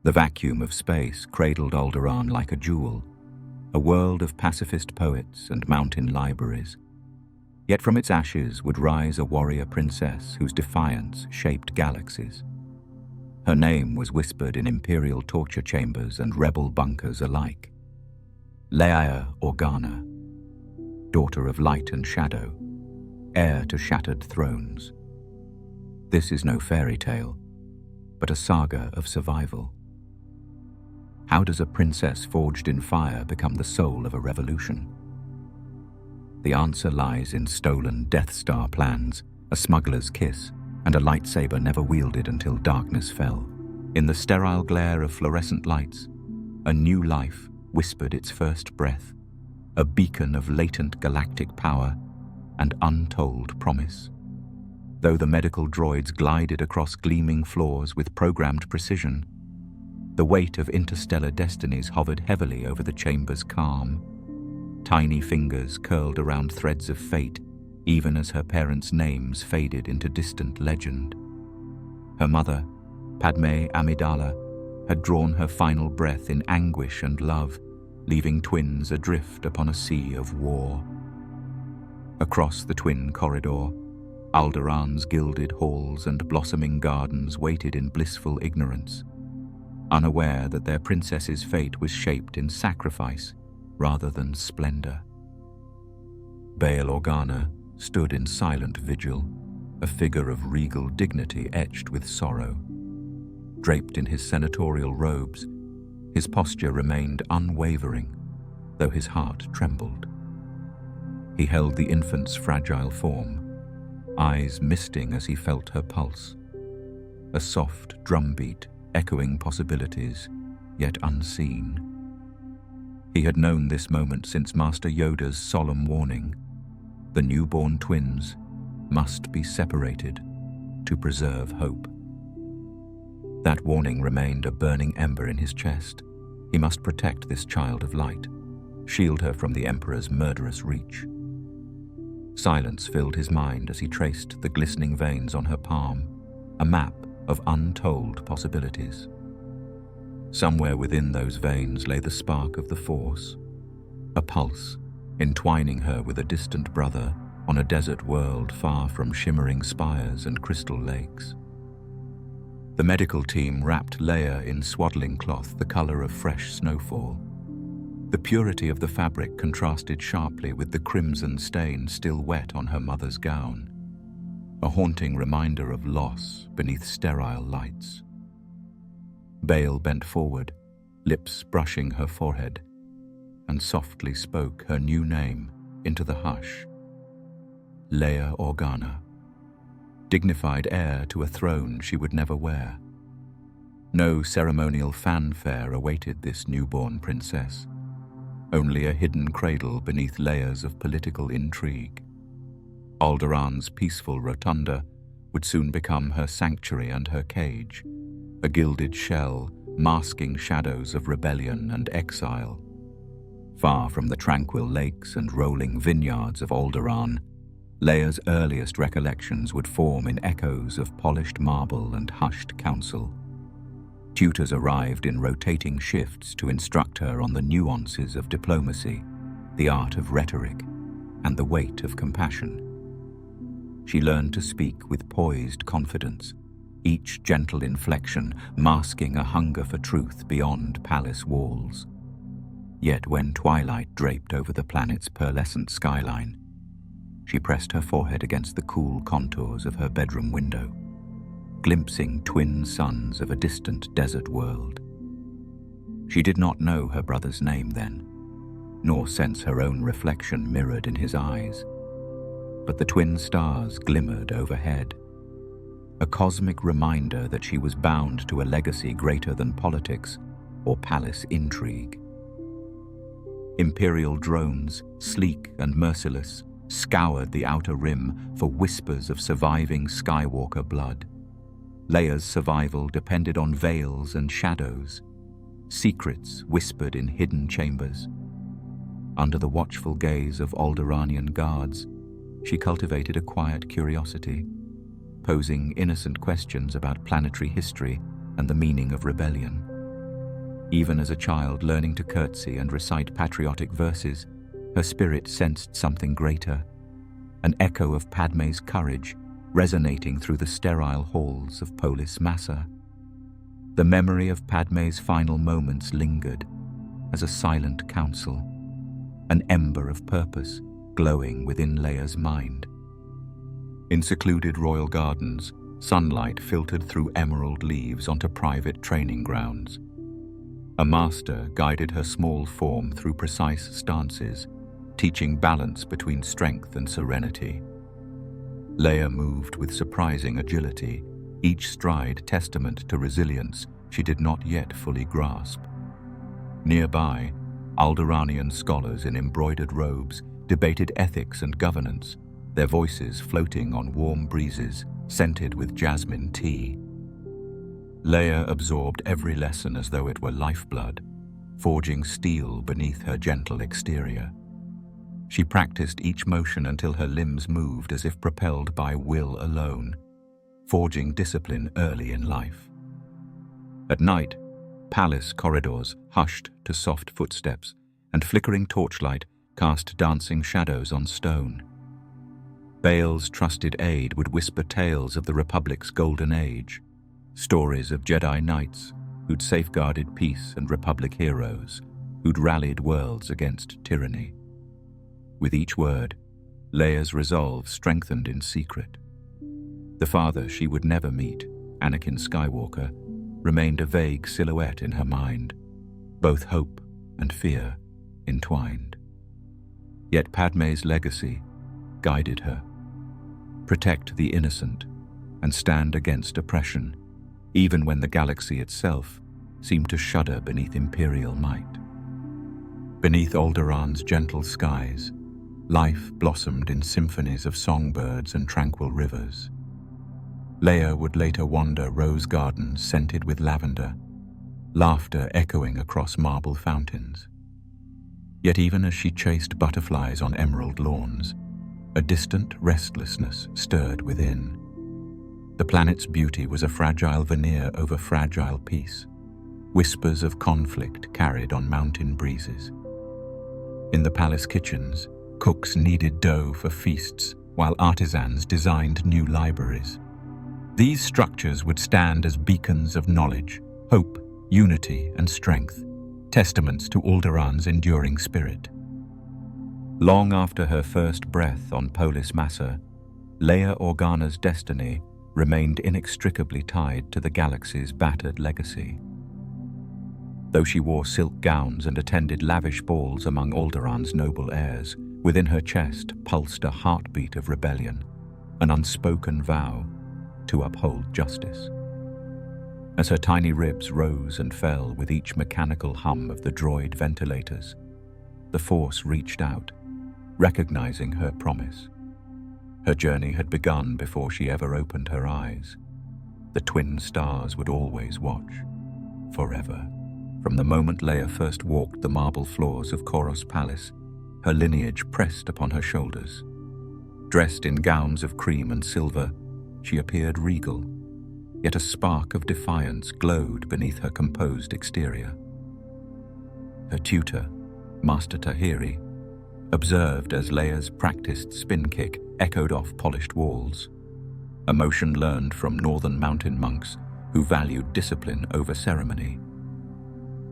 The vacuum of space cradled Alderaan like a jewel, a world of pacifist poets and mountain libraries. Yet from its ashes would rise a warrior princess whose defiance shaped galaxies. Her name was whispered in Imperial torture chambers and rebel bunkers alike. LEIA Organa, daughter of light and shadow, heir to shattered thrones. This is no fairy tale, but a saga of survival. How does a princess forged in fire become the soul of a revolution? The answer lies in stolen Death Star plans, a smuggler's kiss, and a lightsaber never wielded until darkness fell. In the sterile glare of fluorescent lights, a new life whispered its first breath, a beacon of latent galactic power and untold promise. Though the medical droids glided across gleaming floors with programmed precision, the weight of interstellar destinies hovered heavily over the chamber's calm. Tiny fingers curled around threads of fate, even as her parents' names faded into distant legend. Her mother, Padme Amidala, had drawn her final breath in anguish and love, leaving twins adrift upon a sea of war. Across the twin corridor, Alderaan's gilded halls and blossoming gardens waited in blissful ignorance, unaware that their princess's fate was shaped in sacrifice rather than splendor. Bail Organa stood in silent vigil, a figure of regal dignity etched with sorrow. Draped in his senatorial robes, his posture remained unwavering, though his heart trembled. He held the infant's fragile form, eyes misting as he felt her pulse, a soft drumbeat echoing possibilities, yet unseen. He had known this moment since Master Yoda's solemn warning: the newborn twins must be separated to preserve hope. That warning remained a burning ember in his chest. He must protect this child of light, shield her from the Emperor's murderous reach. Silence filled his mind as he traced the glistening veins on her palm, a map of untold possibilities. Somewhere within those veins lay the spark of the Force, a pulse entwining her with a distant brother on a desert world far from shimmering spires and crystal lakes. The medical team wrapped Leia in swaddling cloth the color of fresh snowfall. The purity of the fabric contrasted sharply with the crimson stain still wet on her mother's gown, a haunting reminder of loss beneath sterile lights. Bail bent forward, lips brushing her forehead, and softly spoke her new name into the hush. LEIA Organa, dignified heir to a throne she would never wear. No ceremonial fanfare awaited this newborn princess, only a hidden cradle beneath layers of political intrigue. Alderaan's peaceful rotunda would soon become her sanctuary and her cage, a gilded shell masking shadows of rebellion and exile. Far from the tranquil lakes and rolling vineyards of Alderaan, Leia's earliest recollections would form in echoes of polished marble and hushed counsel. Tutors arrived in rotating shifts to instruct her on the nuances of diplomacy, the art of rhetoric, and the weight of compassion. She learned to speak with poised confidence, each gentle inflection masking a hunger for truth beyond palace walls. Yet when twilight draped over the planet's pearlescent skyline, she pressed her forehead against the cool contours of her bedroom window, glimpsing twin suns of a distant desert world. She did not know her brother's name then, nor sense her own reflection mirrored in his eyes. But the twin stars glimmered overhead, a cosmic reminder that she was bound to a legacy greater than politics or palace intrigue. Imperial drones, sleek and merciless, scoured the outer rim for whispers of surviving Skywalker blood. Leia's survival depended on veils and shadows, secrets whispered in hidden chambers. Under the watchful gaze of Alderaanian guards, she cultivated a quiet curiosity, posing innocent questions about planetary history and the meaning of rebellion. Even as a child learning to curtsy and recite patriotic verses, her spirit sensed something greater, an echo of Padmé's courage resonating through the sterile halls of Polis Massa. The memory of Padmé's final moments lingered as a silent counsel, an ember of purpose glowing within Leia's mind. In secluded royal gardens, sunlight filtered through emerald leaves onto private training grounds. A master guided her small form through precise stances, teaching balance between strength and serenity. Leia moved with surprising agility, each stride testament to resilience she did not yet fully grasp. Nearby, Alderaanian scholars in embroidered robes debated ethics and governance, their voices floating on warm breezes scented with jasmine tea. Leia absorbed every lesson as though it were lifeblood, forging steel beneath her gentle exterior. She practiced each motion until her limbs moved as if propelled by will alone, forging discipline early in life. At night, palace corridors hushed to soft footsteps, and flickering torchlight cast dancing shadows on stone. Bael's trusted aide would whisper tales of the Republic's golden age, stories of Jedi Knights who'd safeguarded peace and Republic heroes who'd rallied worlds against tyranny. With each word, Leia's resolve strengthened in secret. The father she would never meet, Anakin Skywalker, remained a vague silhouette in her mind, both hope and fear entwined. Yet Padmé's legacy guided her. Protect the innocent and stand against oppression, even when the galaxy itself seemed to shudder beneath Imperial might. Beneath Alderaan's gentle skies, life blossomed in symphonies of songbirds and tranquil rivers. Leia would later wander rose gardens scented with lavender, laughter echoing across marble fountains. Yet even as she chased butterflies on emerald lawns, a distant restlessness stirred within. The planet's beauty was a fragile veneer over fragile peace, whispers of conflict carried on mountain breezes. In the palace kitchens, cooks kneaded dough for feasts, while artisans designed new libraries. These structures would stand as beacons of knowledge, hope, unity, and strength, testaments to Alderaan's enduring spirit. Long after her first breath on Polis Massa, Leia Organa's destiny remained inextricably tied to the galaxy's battered legacy. Though she wore silk gowns and attended lavish balls among Alderaan's noble heirs, within her chest pulsed a heartbeat of rebellion, an unspoken vow to uphold justice. As her tiny ribs rose and fell with each mechanical hum of the droid ventilators, the Force reached out, recognizing her promise. Her journey had begun before she ever opened her eyes. The twin stars would always watch, forever. From the moment Leia first walked the marble floors of Koros Palace, her lineage pressed upon her shoulders. Dressed in gowns of cream and silver, she appeared regal, yet a spark of defiance glowed beneath her composed exterior. Her tutor, Master Tahiri, observed as Leia's practiced spin kick echoed off polished walls, a motion learned from northern mountain monks who valued discipline over ceremony.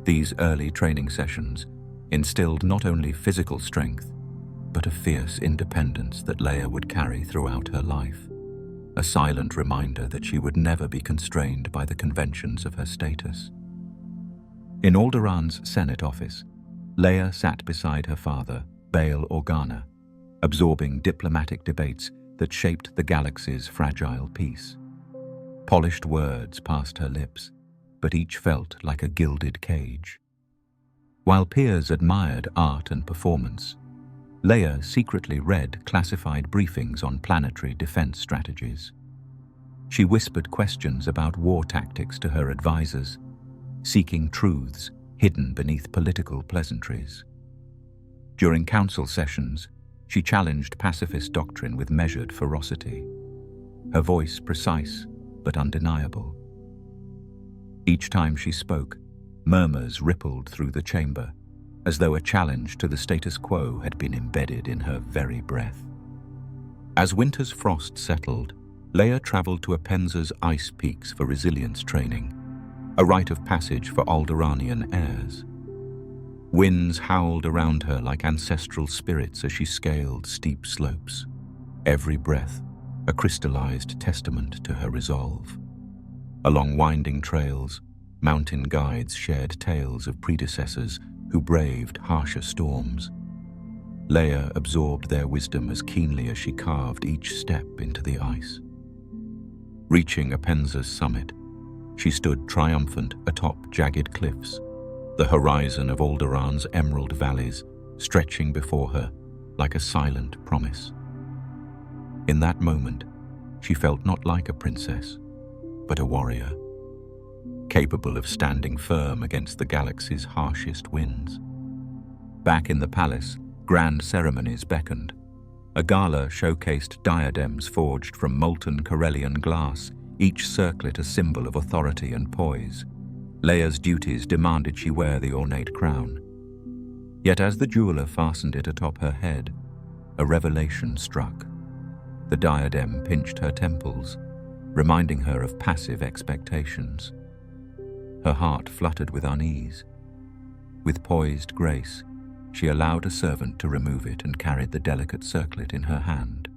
These early training sessions instilled not only physical strength, but a fierce independence that Leia would carry throughout her life, a silent reminder that she would never be constrained by the conventions of her status. In Alderaan's Senate office, Leia sat beside her father, Bael Organa, absorbing diplomatic debates that shaped the galaxy's fragile peace. Polished words passed her lips, but each felt like a gilded cage. While peers admired art and performance, Leia secretly read classified briefings on planetary defense strategies. She whispered questions about war tactics to her advisors, seeking truths hidden beneath political pleasantries. During council sessions, she challenged pacifist doctrine with measured ferocity, her voice precise but undeniable. Each time she spoke, Murmurs rippled through the chamber, as though a challenge to the status quo had been embedded in her very breath. As winter's frost settled, Leia traveled to Apenza's ice peaks for resilience training, a rite of passage for Alderaanian heirs. Winds howled around her like ancestral spirits as she scaled steep slopes, every breath a crystallized testament to her resolve. Along winding trails, mountain guides shared tales of predecessors who braved harsher storms. Leia absorbed their wisdom as keenly as she carved each step into the ice. Reaching Apenza's summit, she stood triumphant atop jagged cliffs, the horizon of Alderaan's emerald valleys stretching before her like a silent promise. In that moment, she felt not like a princess, but a warrior, capable of standing firm against the galaxy's harshest winds. Back in the palace, grand ceremonies beckoned. A gala showcased diadems forged from molten Corellian glass, each circlet a symbol of authority and poise. Leia's duties demanded she wear the ornate crown. Yet as the jeweler fastened it atop her head, a revelation struck. The diadem pinched her temples, reminding her of passive expectations. Her heart fluttered with unease. With poised grace, she allowed a servant to remove it and carried the delicate circlet in her hand,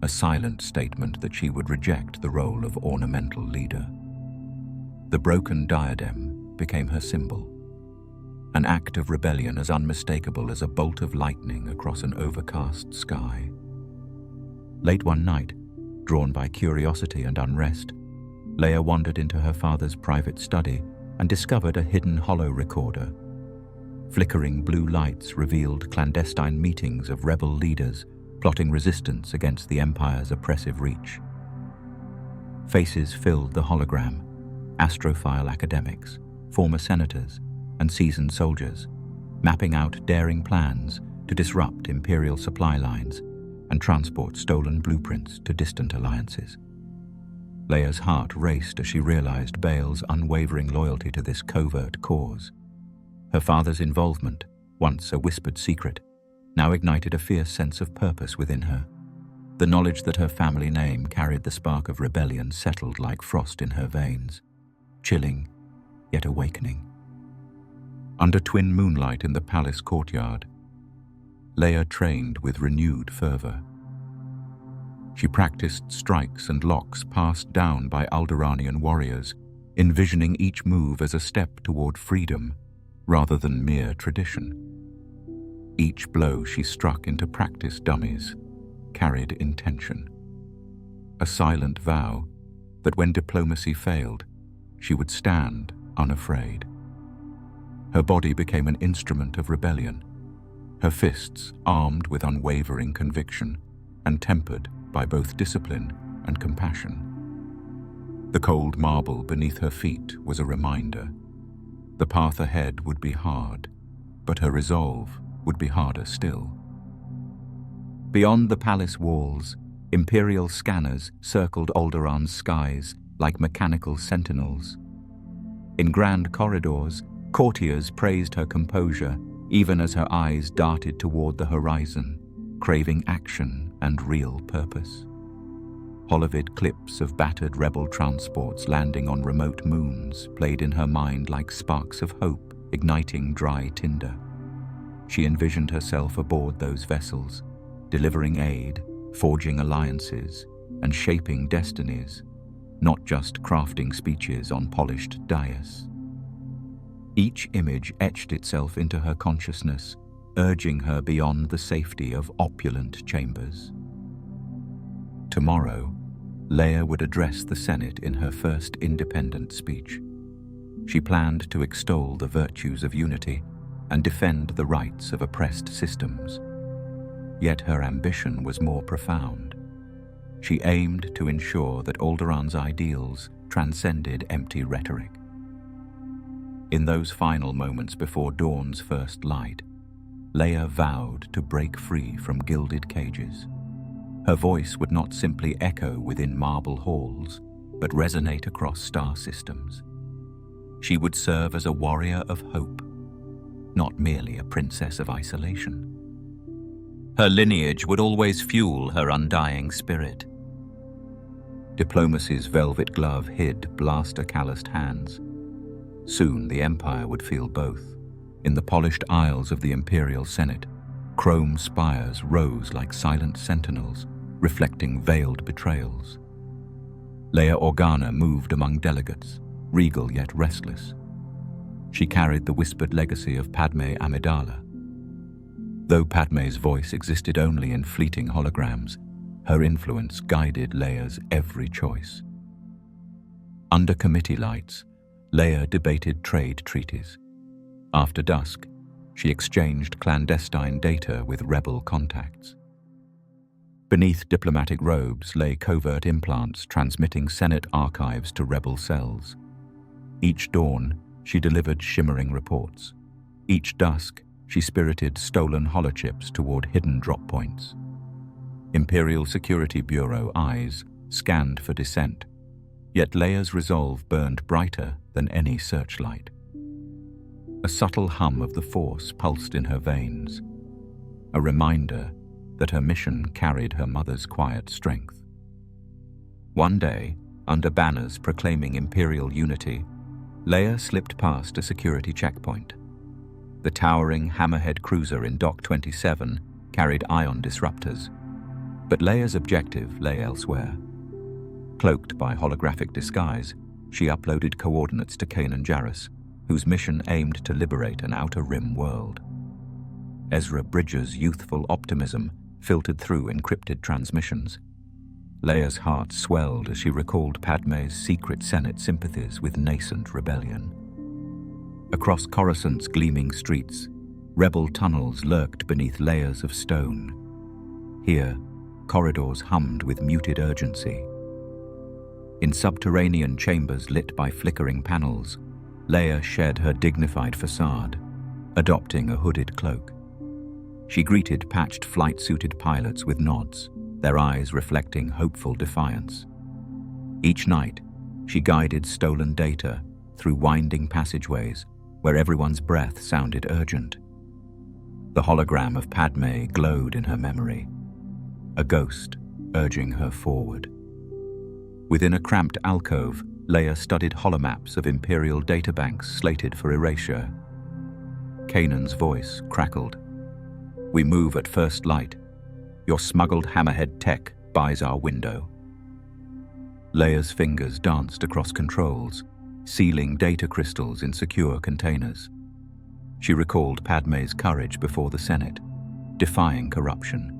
a silent statement that she would reject the role of ornamental leader. The broken diadem became her symbol, an act of rebellion as unmistakable as a bolt of lightning across an overcast sky. Late one night, drawn by curiosity and unrest, Leia wandered into her father's private study and discovered a hidden holo recorder. Flickering blue lights revealed clandestine meetings of rebel leaders plotting resistance against the Empire's oppressive reach. Faces filled the hologram: astrophile academics, former senators, and seasoned soldiers, mapping out daring plans to disrupt Imperial supply lines and transport stolen blueprints to distant alliances. Leia's heart raced as she realized Bael's unwavering loyalty to this covert cause. Her father's involvement, once a whispered secret, now ignited a fierce sense of purpose within her. The knowledge that her family name carried the spark of rebellion settled like frost in her veins, chilling, yet awakening. Under twin moonlight in the palace courtyard, Leia trained with renewed fervor. She practiced strikes and locks passed down by Alderaanian warriors, envisioning each move as a step toward freedom rather than mere tradition. Each blow she struck into practice dummies carried intention, a silent vow that when diplomacy failed, she would stand unafraid. Her body became an instrument of rebellion, her fists armed with unwavering conviction and tempered by both discipline and compassion. The cold marble beneath her feet was a reminder. The path ahead would be hard, but her resolve would be harder still. Beyond the palace walls, Imperial scanners circled Alderaan's skies like mechanical sentinels. In grand corridors, courtiers praised her composure, even as her eyes darted toward the horizon, craving action and real purpose. Holovid clips of battered rebel transports landing on remote moons played in her mind like sparks of hope igniting dry tinder. She envisioned herself aboard those vessels, delivering aid, forging alliances, and shaping destinies, not just crafting speeches on polished dais. Each image etched itself into her consciousness, urging her beyond the safety of opulent chambers. Tomorrow, Leia would address the Senate in her first independent speech. She planned to extol the virtues of unity and defend the rights of oppressed systems. Yet her ambition was more profound. She aimed to ensure that Alderaan's ideals transcended empty rhetoric. In those final moments before dawn's first light, Leia vowed to break free from gilded cages. Her voice would not simply echo within marble halls, but resonate across star systems. she would serve as a warrior of hope, not merely a princess of isolation. Her lineage would always fuel her undying spirit. Diplomacy's velvet glove hid blaster-calloused hands. Soon the Empire would feel both. In the polished aisles of the Imperial Senate, chrome spires rose like silent sentinels, reflecting veiled betrayals. LEIA ORGANA moved among delegates, regal yet restless. She carried the whispered legacy of Padme Amidala. Though Padme's voice existed only in fleeting holograms, her influence guided Leia's every choice. Under committee lights, Leia debated trade treaties. After dusk, she exchanged clandestine data with rebel contacts. Beneath diplomatic robes lay covert implants transmitting Senate archives to rebel cells. Each dawn, she delivered shimmering reports. Each dusk, she spirited stolen holochips toward hidden drop points. Imperial Security Bureau eyes scanned for dissent, yet Leia's resolve burned brighter than any searchlight. A subtle hum of the Force pulsed in her veins, a reminder that her mission carried her mother's quiet strength. One day, under banners proclaiming Imperial unity, Leia slipped past a security checkpoint. The towering Hammerhead cruiser in Dock 27 carried ion disruptors, but Leia's objective lay elsewhere. Cloaked by holographic disguise, she uploaded coordinates to Kanan Jarrus, whose mission aimed to liberate an Outer Rim world. Ezra Bridger's youthful optimism filtered through encrypted transmissions. Leia's heart swelled as she recalled Padme's secret Senate sympathies with nascent rebellion. Across Coruscant's gleaming streets, rebel tunnels lurked beneath layers of stone. Here, corridors hummed with muted urgency. In subterranean chambers lit by flickering panels, Leia shed her dignified facade, adopting a hooded cloak. She greeted patched flight-suited pilots with nods, their eyes reflecting hopeful defiance. Each night, she guided stolen data through winding passageways where everyone's breath sounded urgent. The hologram of Padme glowed in her memory, a ghost urging her forward. Within a cramped alcove, Leia studied holomaps of Imperial databanks slated for erasure. Kanan's voice crackled. "We move at first light. Your smuggled Hammerhead tech buys our window." Leia's fingers danced across controls, sealing data crystals in secure containers. She recalled Padme's courage before the Senate, defying corruption.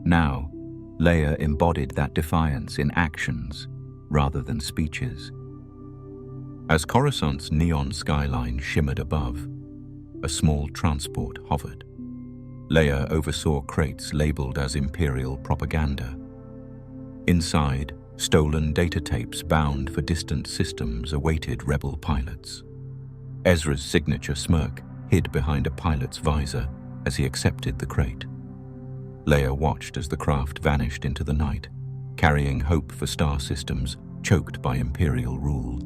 Now, Leia embodied that defiance in actions rather than speeches. As Coruscant's neon skyline shimmered above, a small transport hovered. Leia oversaw crates labeled as Imperial propaganda. Inside, stolen data tapes bound for distant systems awaited rebel pilots. Ezra's signature smirk hid behind a pilot's visor as he accepted the crate. Leia watched as the craft vanished into the night, carrying hope for star systems choked by Imperial rule.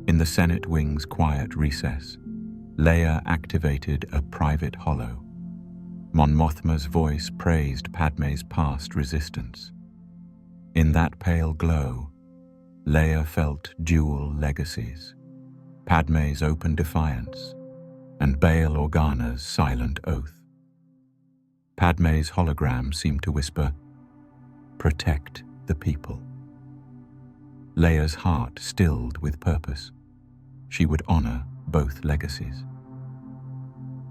In the Senate wing's quiet recess, Leia activated a private holo. Mon Mothma's voice praised Padme's past resistance. In that pale glow, Leia felt dual legacies: Padme's open defiance and Bail Organa's silent oath. Padme's hologram seemed to whisper, "Protect the people." Leia's heart stilled with purpose. She would honor both legacies.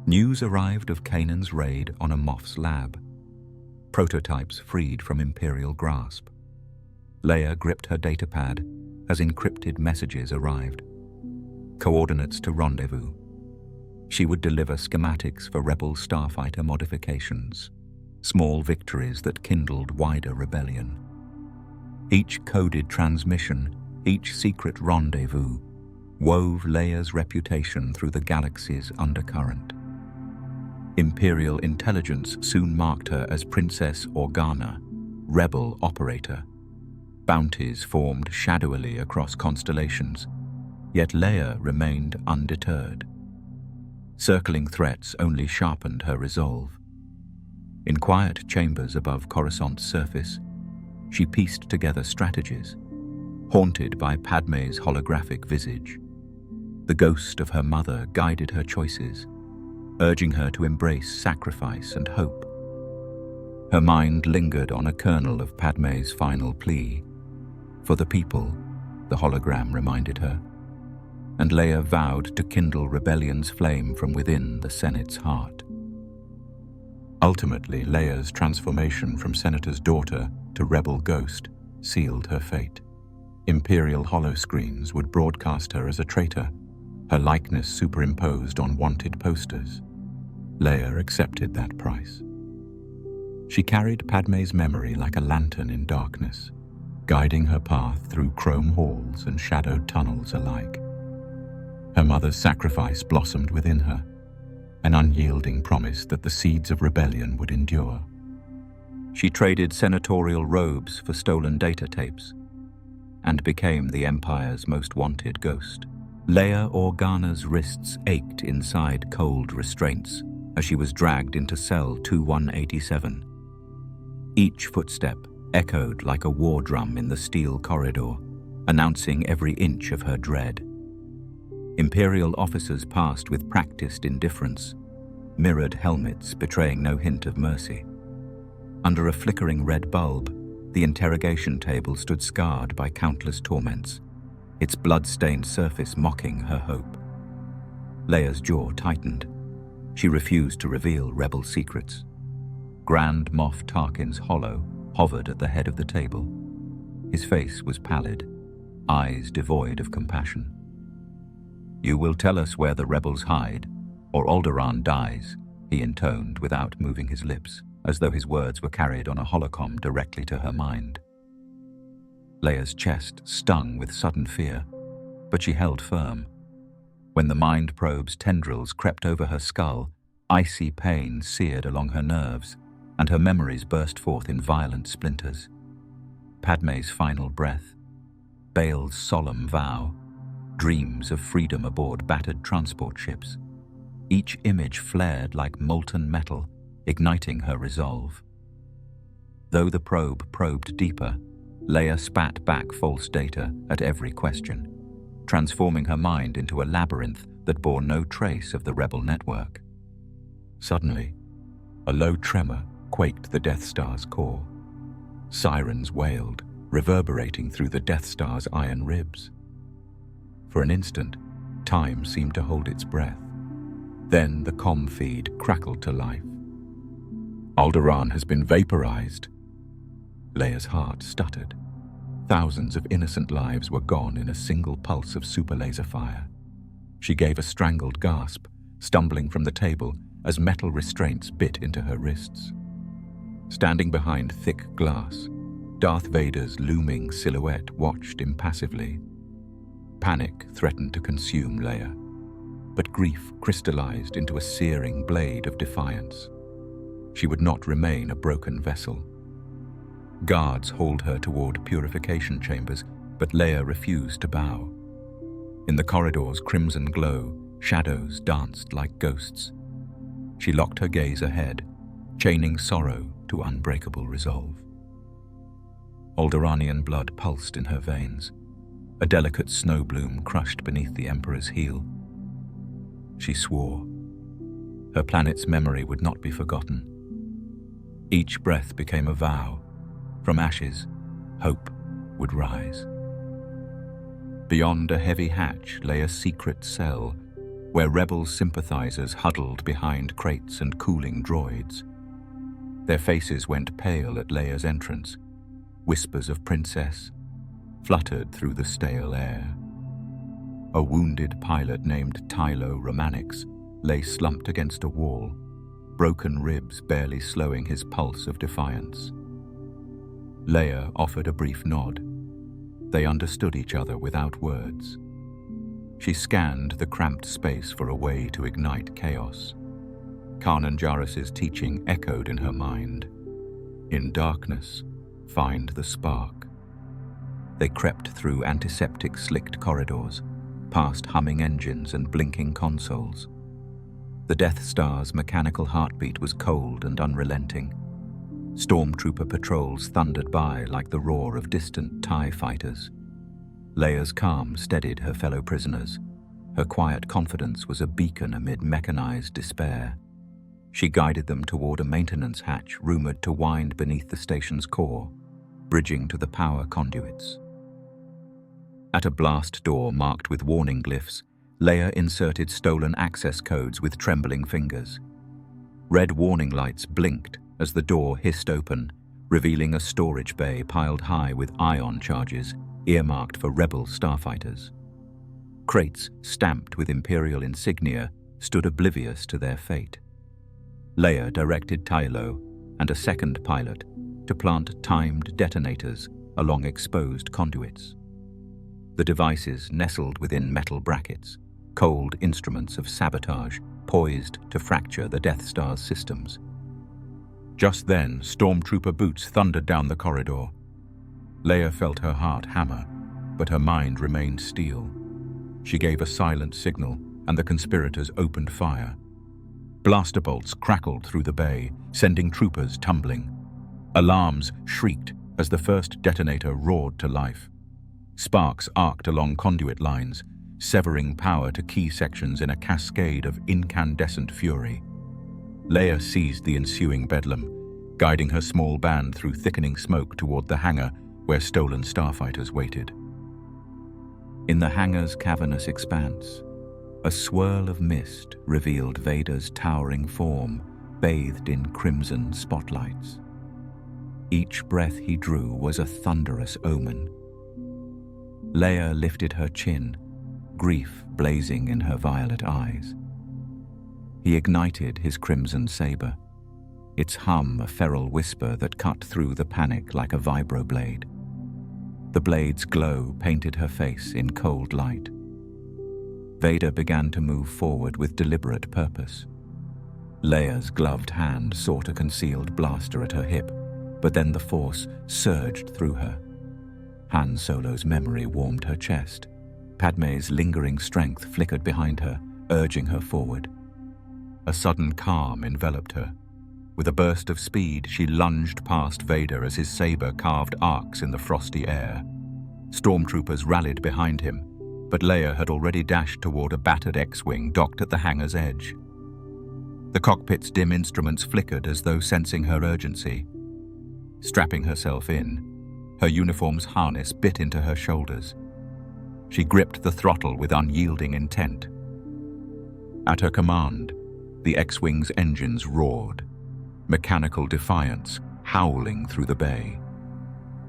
News arrived of Kanan's raid on a Moff's lab, prototypes freed from Imperial grasp. Leia gripped her datapad as encrypted messages arrived. Coordinates to rendezvous. She would deliver schematics for rebel starfighter modifications, small victories that kindled wider rebellion. Each coded transmission, each secret rendezvous, wove Leia's reputation through the galaxy's undercurrent. Imperial intelligence soon marked her as Princess Organa, rebel operator. Bounties formed shadowily across constellations, Yet Leia remained undeterred. Circling threats only sharpened her resolve. In quiet chambers above Coruscant's surface, she pieced together strategies. Haunted by Padmé's holographic visage, the ghost of her mother guided her choices, urging her to embrace sacrifice and hope. Her mind lingered on a kernel of Padmé's final plea. For the people, the hologram reminded her, and Leia vowed to kindle rebellion's flame from within the Senate's heart. Ultimately, Leia's transformation from Senator's daughter to rebel ghost sealed her fate. Imperial holoscreens would broadcast her as a traitor, her likeness superimposed on wanted posters. Leia accepted that price. She carried Padmé's memory like a lantern in darkness, guiding her path through chrome halls and shadowed tunnels alike. Her mother's sacrifice blossomed within her, an unyielding promise that the seeds of rebellion would endure. She traded senatorial robes for stolen data tapes, and became the Empire's most wanted ghost. Leia Organa's wrists ached inside cold restraints as she was dragged into cell 2187. Each footstep echoed like a war drum in the steel corridor, announcing every inch of her dread. Imperial officers passed with practiced indifference, mirrored helmets betraying no hint of mercy. Under a flickering red bulb, the interrogation table stood scarred by countless torments, its blood-stained surface mocking her hope. Leia's jaw tightened. She refused to reveal rebel secrets. Grand Moff Tarkin's hollow hovered at the head of the table. His face was pallid, eyes devoid of compassion. "You will tell us where the rebels hide, or Alderaan dies," he intoned without moving his lips, as though his words were carried on a holocom directly to her mind. Leia's chest stung with sudden fear, but she held firm. When the mind probe's tendrils crept over her skull, icy pain seared along her nerves, and her memories burst forth in violent splinters. Padmé's final breath, Bael's solemn vow, dreams of freedom aboard battered transport ships. Each image flared like molten metal, igniting her resolve. Though the probe probed deeper, Leia spat back false data at every question, transforming her mind into a labyrinth that bore no trace of the rebel network. Suddenly, a low tremor quaked the Death Star's core. Sirens wailed, reverberating through the Death Star's iron ribs. For an instant, time seemed to hold its breath. Then the comm feed crackled to life. "Alderaan has been vaporized." Leia's heart stuttered. Thousands of innocent lives were gone in a single pulse of super laser fire. She gave a strangled gasp, stumbling from the table as metal restraints bit into her wrists. Standing behind thick glass, Darth Vader's looming silhouette watched impassively. Panic threatened to consume Leia, but grief crystallized into a searing blade of defiance. She would not remain a broken vessel. Guards hauled her toward purification chambers, but Leia refused to bow. In the corridor's crimson glow, shadows danced like ghosts. She locked her gaze ahead, chaining sorrow to unbreakable resolve. Alderaanian blood pulsed in her veins, a delicate snow bloom crushed beneath the Emperor's heel. She swore. Her planet's memory would not be forgotten. Each breath became a vow. From ashes, hope would rise. Beyond a heavy hatch lay a secret cell, where rebel sympathizers huddled behind crates and cooling droids. Their faces went pale at Leia's entrance. Whispers of princess fluttered through the stale air. A wounded pilot named Tylo Romanix lay slumped against a wall, broken ribs barely slowing his pulse of defiance. Leia offered a brief nod. They understood each other without words. She scanned the cramped space for a way to ignite chaos. Kanan Jarrus's teaching echoed in her mind. In darkness, find the spark. They crept through antiseptic-slicked corridors, past humming engines and blinking consoles. The Death Star's mechanical heartbeat was cold and unrelenting. Stormtrooper patrols thundered by like the roar of distant TIE fighters. Leia's calm steadied her fellow prisoners. Her quiet confidence was a beacon amid mechanized despair. She guided them toward a maintenance hatch rumored to wind beneath the station's core, bridging to the power conduits. At a blast door marked with warning glyphs, Leia inserted stolen access codes with trembling fingers. Red warning lights blinked as the door hissed open, revealing a storage bay piled high with ion charges earmarked for rebel starfighters. Crates stamped with Imperial insignia stood oblivious to their fate. Leia directed Tylo and a second pilot to plant timed detonators along exposed conduits. The devices nestled within metal brackets, cold instruments of sabotage poised to fracture the Death Star's systems. Just then, stormtrooper boots thundered down the corridor. Leia felt her heart hammer, but her mind remained steel. She gave a silent signal, and the conspirators opened fire. Blaster bolts crackled through the bay, sending troopers tumbling. Alarms shrieked as the first detonator roared to life. Sparks arced along conduit lines, severing power to key sections in a cascade of incandescent fury. Leia seized the ensuing bedlam, guiding her small band through thickening smoke toward the hangar where stolen starfighters waited. In the hangar's cavernous expanse, a swirl of mist revealed Vader's towering form, bathed in crimson spotlights. Each breath he drew was a thunderous omen. Leia lifted her chin, grief blazing in her violet eyes. He ignited his crimson saber, its hum a feral whisper that cut through the panic like a vibroblade. The blade's glow painted her face in cold light. Vader began to move forward with deliberate purpose. Leia's gloved hand sought a concealed blaster at her hip, but then the Force surged through her. Han Solo's memory warmed her chest. Padmé's lingering strength flickered behind her, urging her forward. A sudden calm enveloped her. With a burst of speed, she lunged past Vader as his saber carved arcs in the frosty air. Stormtroopers rallied behind him, but Leia had already dashed toward a battered X-wing docked at the hangar's edge. The cockpit's dim instruments flickered as though sensing her urgency. Strapping herself in, her uniform's harness bit into her shoulders. She gripped the throttle with unyielding intent. At her command, the X-wing's engines roared, mechanical defiance howling through the bay.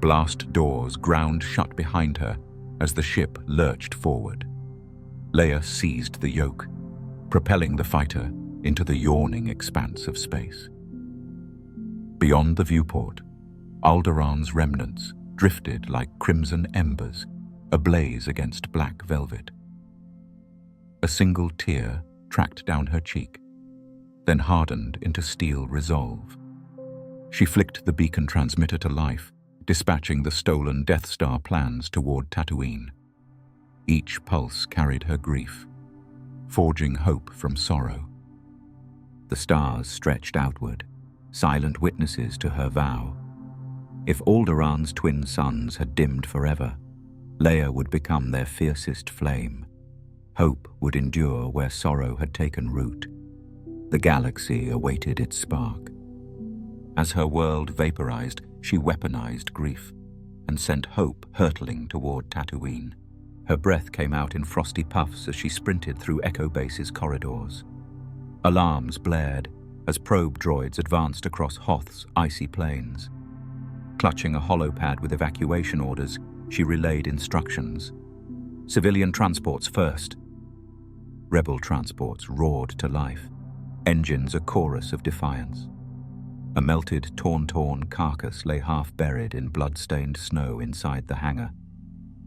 Blast doors ground shut behind her as the ship lurched forward. Leia seized the yoke, propelling the fighter into the yawning expanse of space. Beyond the viewport, Alderaan's remnants drifted like crimson embers, ablaze against black velvet. A single tear tracked down her cheek, then hardened into steel resolve. She flicked the beacon transmitter to life, dispatching the stolen Death Star plans toward Tatooine. Each pulse carried her grief, forging hope from sorrow. The stars stretched outward, silent witnesses to her vow. If Alderaan's twin suns had dimmed forever, Leia would become their fiercest flame. Hope would endure where sorrow had taken root. The galaxy awaited its spark. As her world vaporized, she weaponized grief and sent hope hurtling toward Tatooine. Her breath came out in frosty puffs as she sprinted through Echo Base's corridors. Alarms blared as probe droids advanced across Hoth's icy plains. Clutching a holopad with evacuation orders, she relayed instructions. Civilian transports first. Rebel transports roared to life, engines a chorus of defiance. A melted, torn carcass lay half-buried in blood-stained snow inside the hangar,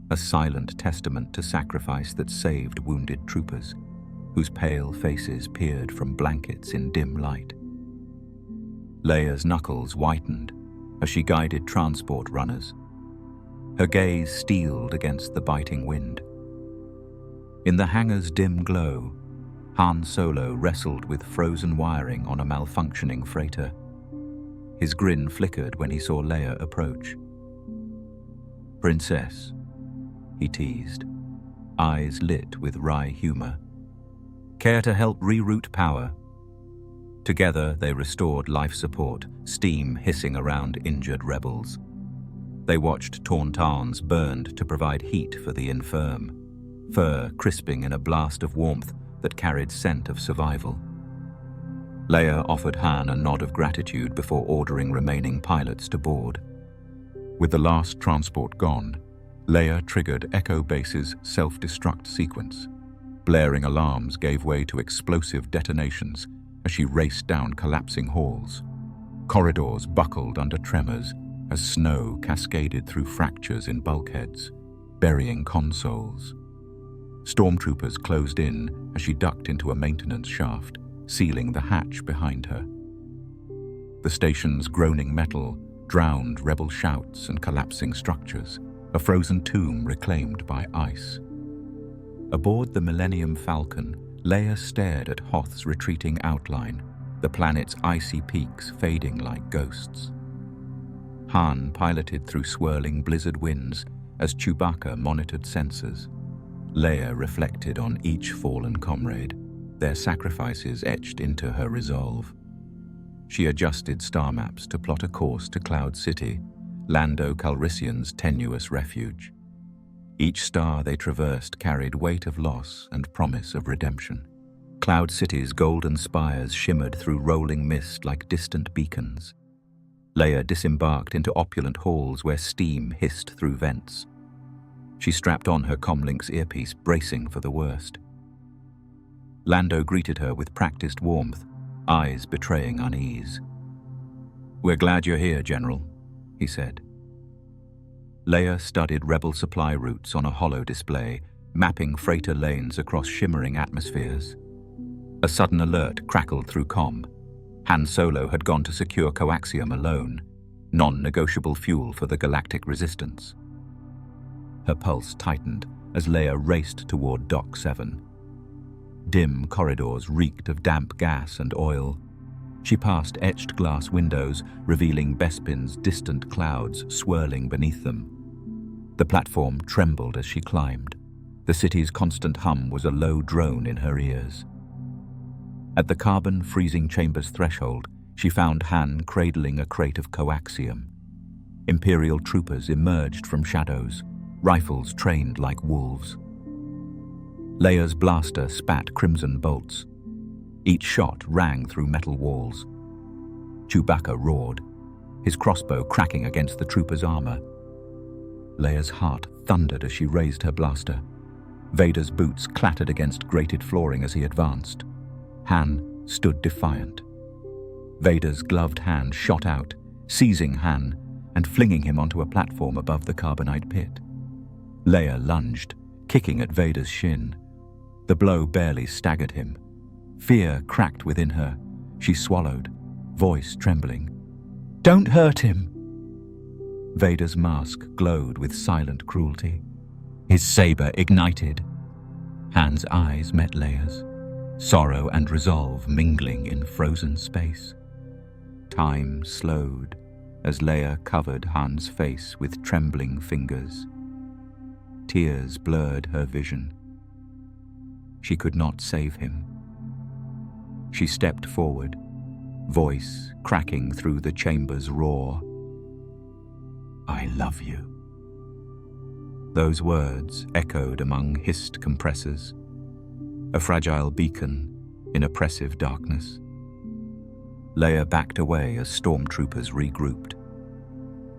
a silent testament to sacrifice that saved wounded troopers, whose pale faces peered from blankets in dim light. Leia's knuckles whitened as she guided transport runners. Her gaze steeled against the biting wind. In the hangar's dim glow, Han Solo wrestled with frozen wiring on a malfunctioning freighter. His grin flickered when he saw Leia approach. "Princess," he teased, eyes lit with wry humor. "Care to help reroute power?" Together they restored life support, steam hissing around injured rebels. They watched Tauntauns burned to provide heat for the infirm, fur crisping in a blast of warmth that carried scent of survival. Leia offered Han a nod of gratitude before ordering remaining pilots to board. With the last transport gone, Leia triggered Echo Base's self-destruct sequence. Blaring alarms gave way to explosive detonations as she raced down collapsing halls. Corridors buckled under tremors as snow cascaded through fractures in bulkheads, burying consoles. Stormtroopers closed in as she ducked into a maintenance shaft, sealing the hatch behind her. The station's groaning metal drowned rebel shouts and collapsing structures, a frozen tomb reclaimed by ice. Aboard the Millennium Falcon, Leia stared at Hoth's retreating outline, the planet's icy peaks fading like ghosts. Han piloted through swirling blizzard winds as Chewbacca monitored sensors. Leia reflected on each fallen comrade, their sacrifices etched into her resolve. She adjusted star maps to plot a course to Cloud City, Lando Calrissian's tenuous refuge. Each star they traversed carried weight of loss and promise of redemption. Cloud City's golden spires shimmered through rolling mist like distant beacons. Leia disembarked into opulent halls where steam hissed through vents. She strapped on her comlink's earpiece, bracing for the worst. Lando greeted her with practiced warmth, eyes betraying unease. "We're glad you're here, General," he said. Leia studied rebel supply routes on a holo display, mapping freighter lanes across shimmering atmospheres. A sudden alert crackled through comm. Han Solo had gone to secure coaxium alone, non-negotiable fuel for the galactic resistance. Her pulse tightened as Leia raced toward Dock 7. Dim corridors reeked of damp gas and oil. She passed etched glass windows, revealing Bespin's distant clouds swirling beneath them. The platform trembled as she climbed. The city's constant hum was a low drone in her ears. At the carbon-freezing chamber's threshold, she found Han cradling a crate of coaxium. Imperial troopers emerged from shadows, rifles trained like wolves. Leia's blaster spat crimson bolts. Each shot rang through metal walls. Chewbacca roared, his crossbow cracking against the trooper's armor. Leia's heart thundered as she raised her blaster. Vader's boots clattered against grated flooring as he advanced. Han stood defiant. Vader's gloved hand shot out, seizing Han and flinging him onto a platform above the carbonite pit. Leia lunged, kicking at Vader's shin. The blow barely staggered him. Fear cracked within her. She swallowed, voice trembling. "Don't hurt him!" Vader's mask glowed with silent cruelty. His saber ignited. Han's eyes met Leia's, sorrow and resolve mingling in frozen space. Time slowed as Leia covered Han's face with trembling fingers. Tears blurred her vision. She could not save him. She stepped forward, voice cracking through the chamber's roar. "I love you." Those words echoed among hissed compressors, a fragile beacon in oppressive darkness. Leia backed away as stormtroopers regrouped.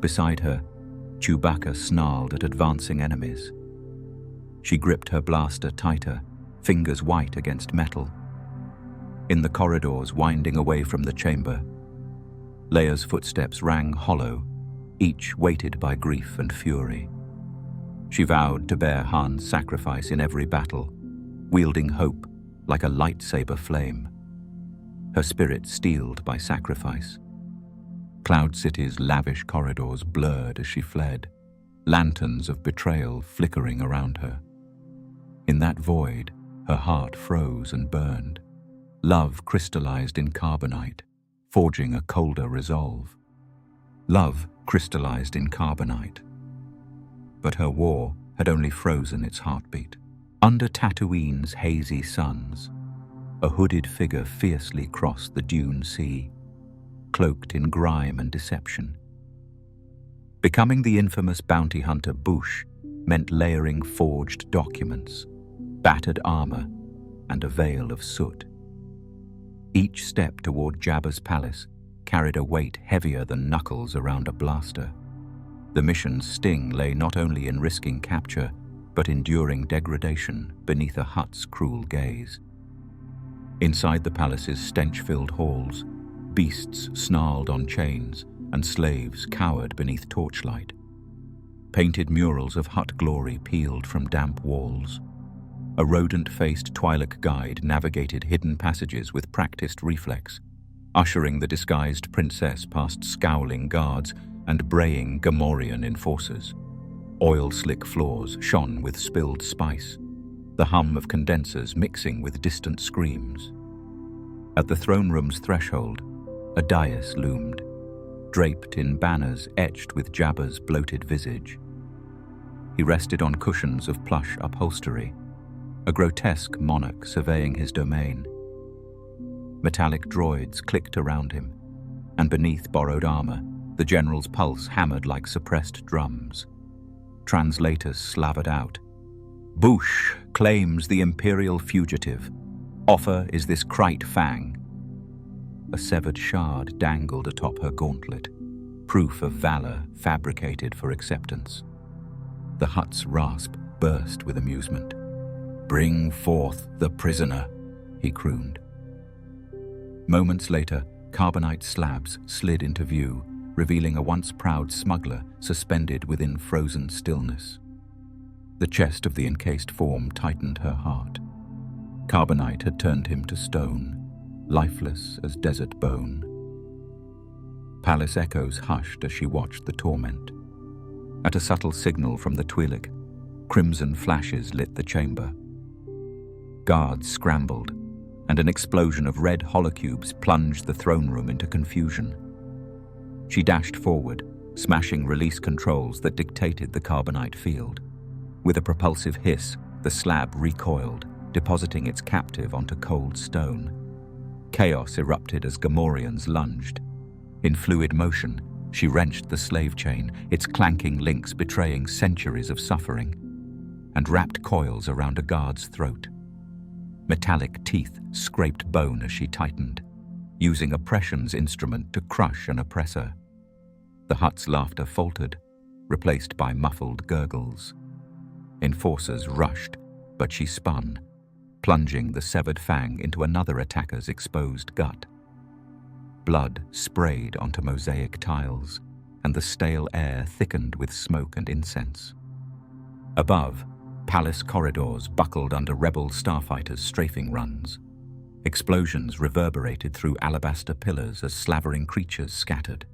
Beside her, Chewbacca snarled at advancing enemies. She gripped her blaster tighter, fingers white against metal. In the corridors winding away from the chamber, Leia's footsteps rang hollow, each weighted by grief and fury. She vowed to bear Han's sacrifice in every battle, wielding hope like a lightsaber flame. Her spirit steeled by sacrifice. Cloud City's lavish corridors blurred as she fled, lanterns of betrayal flickering around her. In that void, her heart froze and burned. Love crystallized in carbonite, forging a colder resolve. Love crystallized in carbonite. But her war had only frozen its heartbeat. Under Tatooine's hazy suns, a hooded figure fiercely crossed the dune sea, cloaked in grime and deception. Becoming the infamous bounty hunter Bush meant layering forged documents, battered armor, and a veil of soot. Each step toward Jabba's palace carried a weight heavier than knuckles around a blaster. The mission's sting lay not only in risking capture, but enduring degradation beneath a Hutt's cruel gaze. Inside the palace's stench-filled halls, beasts snarled on chains and slaves cowered beneath torchlight. Painted murals of Hutt glory peeled from damp walls. A rodent-faced Twi'lek guide navigated hidden passages with practiced reflex, ushering the disguised princess past scowling guards and braying Gamorrean enforcers. Oil-slick floors shone with spilled spice, the hum of condensers mixing with distant screams. At the throne room's threshold, a dais loomed, draped in banners etched with Jabba's bloated visage. He rested on cushions of plush upholstery, a grotesque monarch surveying his domain. Metallic droids clicked around him, and beneath borrowed armor, the general's pulse hammered like suppressed drums. Translators slavered out. Bush claims the Imperial fugitive. Offer is this Krayt Fang. A severed shard dangled atop her gauntlet, proof of valor fabricated for acceptance. The Hutt's rasp burst with amusement. "Bring forth the prisoner," he crooned. Moments later, carbonite slabs slid into view, revealing a once proud smuggler suspended within frozen stillness. The chest of the encased form tightened her heart. Carbonite had turned him to stone, lifeless as desert bone. Palace echoes hushed as she watched the torment. At a subtle signal from the Twi'lek, crimson flashes lit the chamber. Guards scrambled, and an explosion of red holocubes plunged the throne room into confusion. She dashed forward, smashing release controls that dictated the carbonite field. With a propulsive hiss, the slab recoiled, depositing its captive onto cold stone. Chaos erupted as Gamorreans lunged. In fluid motion, she wrenched the slave chain, its clanking links betraying centuries of suffering, and wrapped coils around a guard's throat. Metallic teeth scraped bone as she tightened, using oppression's instrument to crush an oppressor. The Hutt's laughter faltered, replaced by muffled gurgles. Enforcers rushed, but she spun, plunging the severed fang into another attacker's exposed gut. Blood sprayed onto mosaic tiles, and the stale air thickened with smoke and incense. Above, palace corridors buckled under rebel starfighters' strafing runs. Explosions reverberated through alabaster pillars as slavering creatures scattered.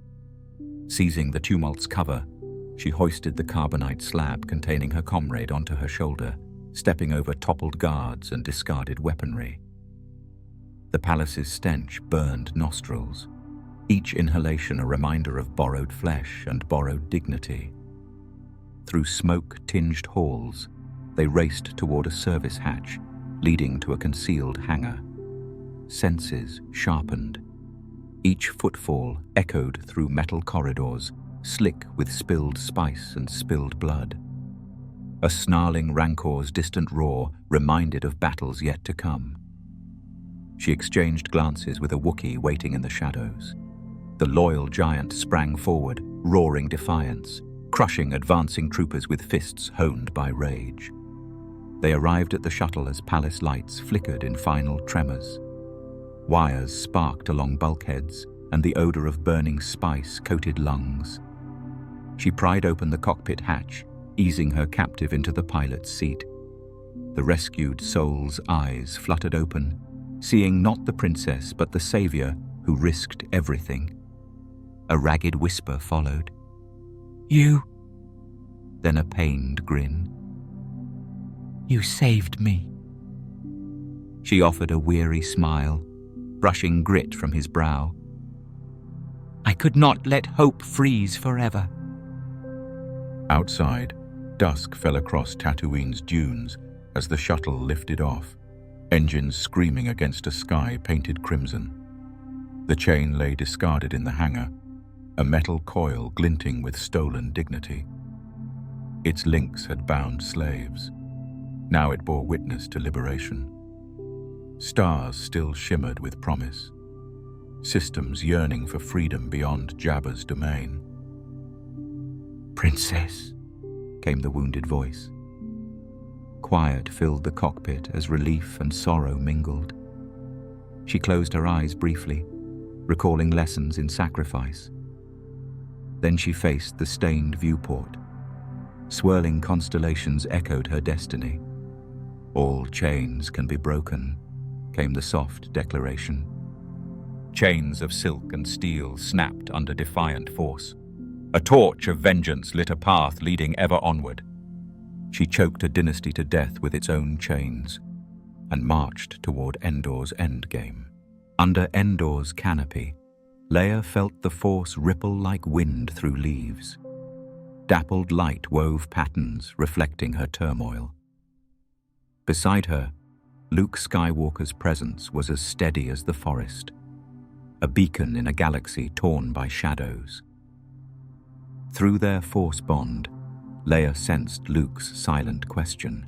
Seizing the tumult's cover, she hoisted the carbonite slab containing her comrade onto her shoulder, stepping over toppled guards and discarded weaponry. The palace's stench burned nostrils, each inhalation a reminder of borrowed flesh and borrowed dignity. Through smoke-tinged halls, they raced toward a service hatch, leading to a concealed hangar. Senses sharpened. Each footfall echoed through metal corridors, slick with spilled spice and spilled blood. A snarling rancor's distant roar reminded of battles yet to come. She exchanged glances with a Wookiee waiting in the shadows. The loyal giant sprang forward, roaring defiance, crushing advancing troopers with fists honed by rage. They arrived at the shuttle as palace lights flickered in final tremors. Wires sparked along bulkheads, and the odor of burning spice coated lungs. She pried open the cockpit hatch, easing her captive into the pilot's seat. The rescued soul's eyes fluttered open, seeing not the princess but the savior who risked everything. A ragged whisper followed. "You?" Then a pained grin. You saved me." She offered a weary smile, brushing grit from his brow. "I could not let hope freeze forever." Outside, dusk fell across Tatooine's dunes as the shuttle lifted off, engines screaming against a sky painted crimson. The chain lay discarded in the hangar, a metal coil glinting with stolen dignity. Its links had bound slaves. Now it bore witness to liberation. Stars still shimmered with promise, systems yearning for freedom beyond Jabba's domain. "Princess," came the wounded voice. Quiet filled the cockpit as relief and sorrow mingled. She closed her eyes briefly, recalling lessons in sacrifice. Then she faced the stained viewport. Swirling constellations echoed her destiny. "All chains can be broken," came the soft declaration. Chains of silk and steel snapped under defiant force. A torch of vengeance lit a path leading ever onward. She choked a dynasty to death with its own chains and marched toward Endor's endgame. Under Endor's canopy, Leia felt the Force ripple like wind through leaves. Dappled light wove patterns reflecting her turmoil. Beside her, Luke Skywalker's presence was as steady as the forest, a beacon in a galaxy torn by shadows. Through their Force bond, Leia sensed Luke's silent question.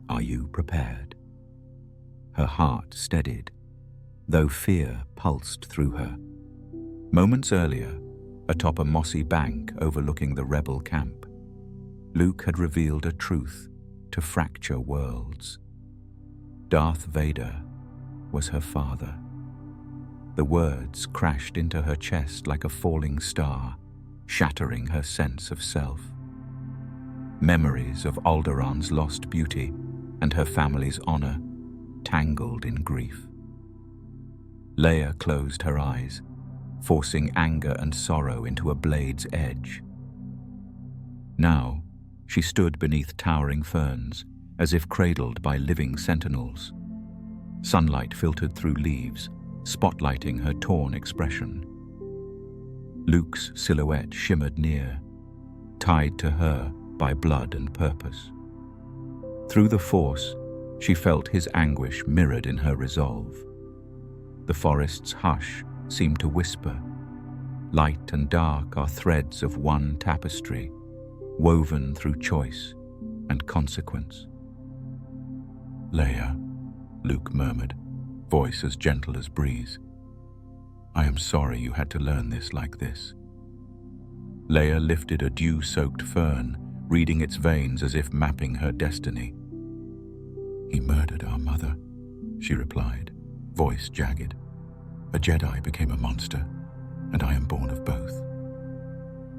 "Are you prepared?" Her heart steadied, though fear pulsed through her. Moments earlier, atop a mossy bank overlooking the rebel camp, Luke had revealed a truth to fracture worlds. Darth Vader was her father. The words crashed into her chest like a falling star, shattering her sense of self. Memories of Alderaan's lost beauty and her family's honor tangled in grief. Leia closed her eyes, forcing anger and sorrow into a blade's edge. Now, she stood beneath towering ferns, as if cradled by living sentinels. Sunlight filtered through leaves, spotlighting her torn expression. Luke's silhouette shimmered near, tied to her by blood and purpose. Through the Force, she felt his anguish mirrored in her resolve. The forest's hush seemed to whisper, "Light and dark are threads of one tapestry, woven through choice and consequence." "Leia," Luke murmured, voice as gentle as breeze. "I am sorry you had to learn this like this." Leia lifted a dew-soaked fern, reading its veins as if mapping her destiny. "He murdered our mother," she replied, voice jagged. "A Jedi became a monster, and I am born of both."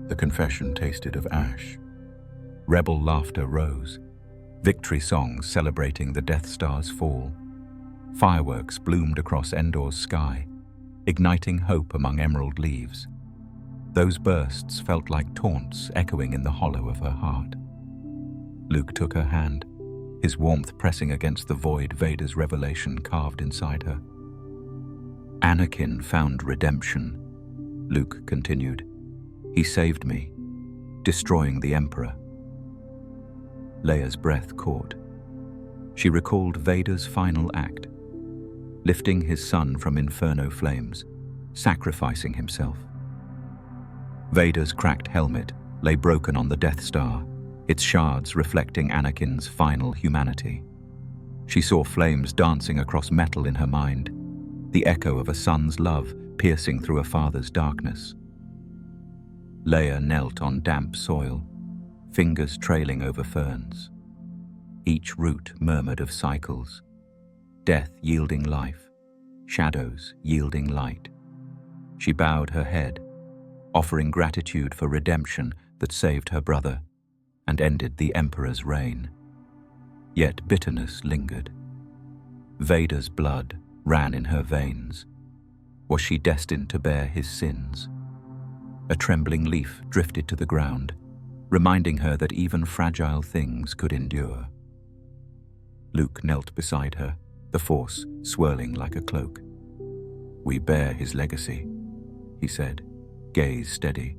The confession tasted of ash. Rebel laughter rose, victory songs celebrating the Death Star's fall. Fireworks bloomed across Endor's sky, igniting hope among emerald leaves. Those bursts felt like taunts echoing in the hollow of her heart. Luke took her hand, his warmth pressing against the void Vader's revelation carved inside her. "Anakin found redemption," Luke continued. "He saved me, destroying the Emperor." Leia's breath caught. She recalled Vader's final act, lifting his son from inferno flames, sacrificing himself. Vader's cracked helmet lay broken on the Death Star, its shards reflecting Anakin's final humanity. She saw flames dancing across metal in her mind, the echo of a son's love piercing through a father's darkness. Leia knelt on damp soil, fingers trailing over ferns. Each root murmured of cycles, death yielding life, shadows yielding light. She bowed her head, offering gratitude for redemption that saved her brother and ended the Emperor's reign. Yet bitterness lingered. Vader's blood ran in her veins. Was she destined to bear his sins? A trembling leaf drifted to the ground, reminding her that even fragile things could endure. Luke knelt beside her, the Force swirling like a cloak. "We bear his legacy," he said, gaze steady.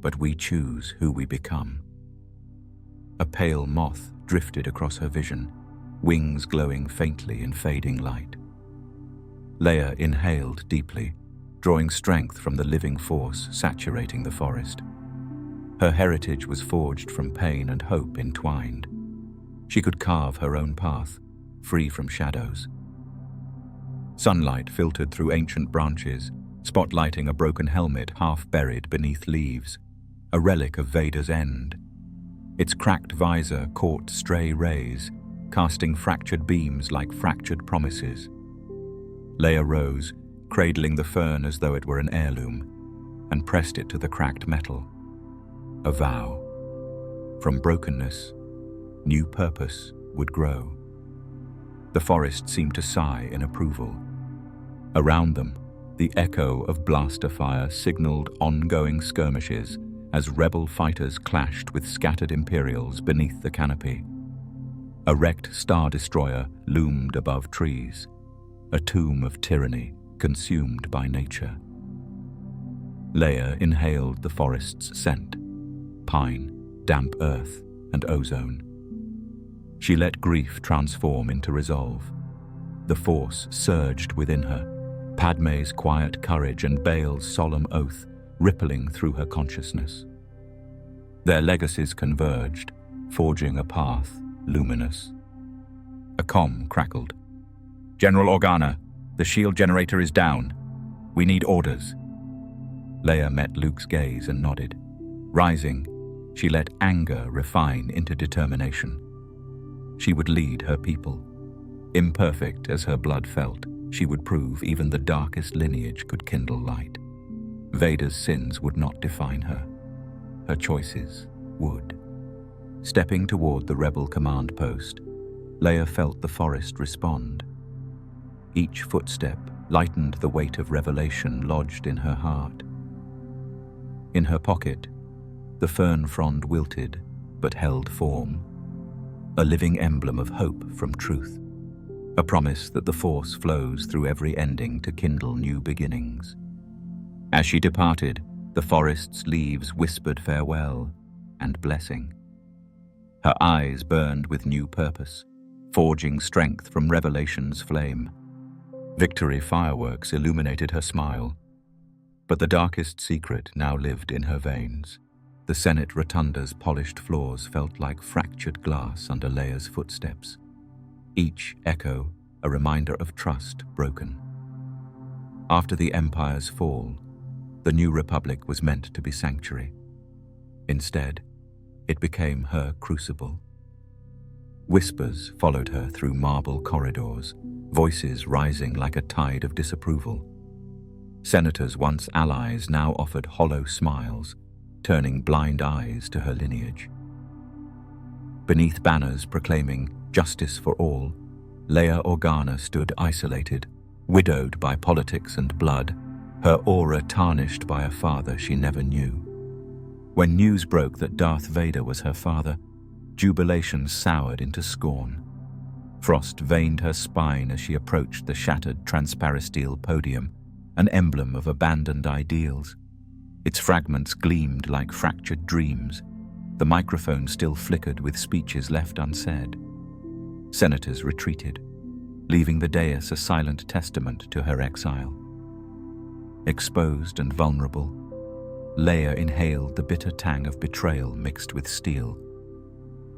"But we choose who we become." A pale moth drifted across her vision, wings glowing faintly in fading light. Leia inhaled deeply, drawing strength from the living force saturating the forest. Her heritage was forged from pain and hope entwined. She could carve her own path, free from shadows. Sunlight filtered through ancient branches, spotlighting a broken helmet half buried beneath leaves, a relic of Vader's end. Its cracked visor caught stray rays, casting fractured beams like fractured promises. Leia rose, cradling the fern as though it were an heirloom, and pressed it to the cracked metal. A vow. From brokenness, new purpose would grow. The forest seemed to sigh in approval. Around them, the echo of blaster fire signaled ongoing skirmishes as rebel fighters clashed with scattered Imperials beneath the canopy. A wrecked Star Destroyer loomed above trees, a tomb of tyranny consumed by nature. Leia inhaled the forest's scent, pine, damp earth, and ozone. She let grief transform into resolve. The Force surged within her, Padme's quiet courage and Bael's solemn oath rippling through her consciousness. Their legacies converged, forging a path luminous. A comm crackled. "General Organa, the shield generator is down. We need orders." Leia met Luke's gaze and nodded. Rising, she let anger refine into determination. She would lead her people. Imperfect as her blood felt, she would prove even the darkest lineage could kindle light. Vader's sins would not define her. Her choices would. Stepping toward the rebel command post, Leia felt the forest respond. Each footstep lightened the weight of revelation lodged in her heart. In her pocket, the fern frond wilted but held form, a living emblem of hope from truth, a promise that the Force flows through every ending to kindle new beginnings. As she departed, the forest's leaves whispered farewell and blessing. Her eyes burned with new purpose, forging strength from revelation's flame. Victory fireworks illuminated her smile, but the darkest secret now lived in her veins. The Senate Rotunda's polished floors felt like fractured glass under Leia's footsteps, each echo a reminder of trust broken. After the Empire's fall, the new Republic was meant to be sanctuary. Instead, it became her crucible. Whispers followed her through marble corridors, voices rising like a tide of disapproval. Senators once allies now offered hollow smiles, turning blind eyes to her lineage. Beneath banners proclaiming justice for all, Leia Organa stood isolated, widowed by politics and blood, her aura tarnished by a father she never knew. When news broke that Darth Vader was her father, jubilation soured into scorn. Frost veined her spine as she approached the shattered transparisteel podium, an emblem of abandoned ideals. Its fragments gleamed like fractured dreams. The microphone still flickered with speeches left unsaid. Senators retreated, leaving the dais a silent testament to her exile. Exposed and vulnerable, Leia inhaled the bitter tang of betrayal mixed with steel.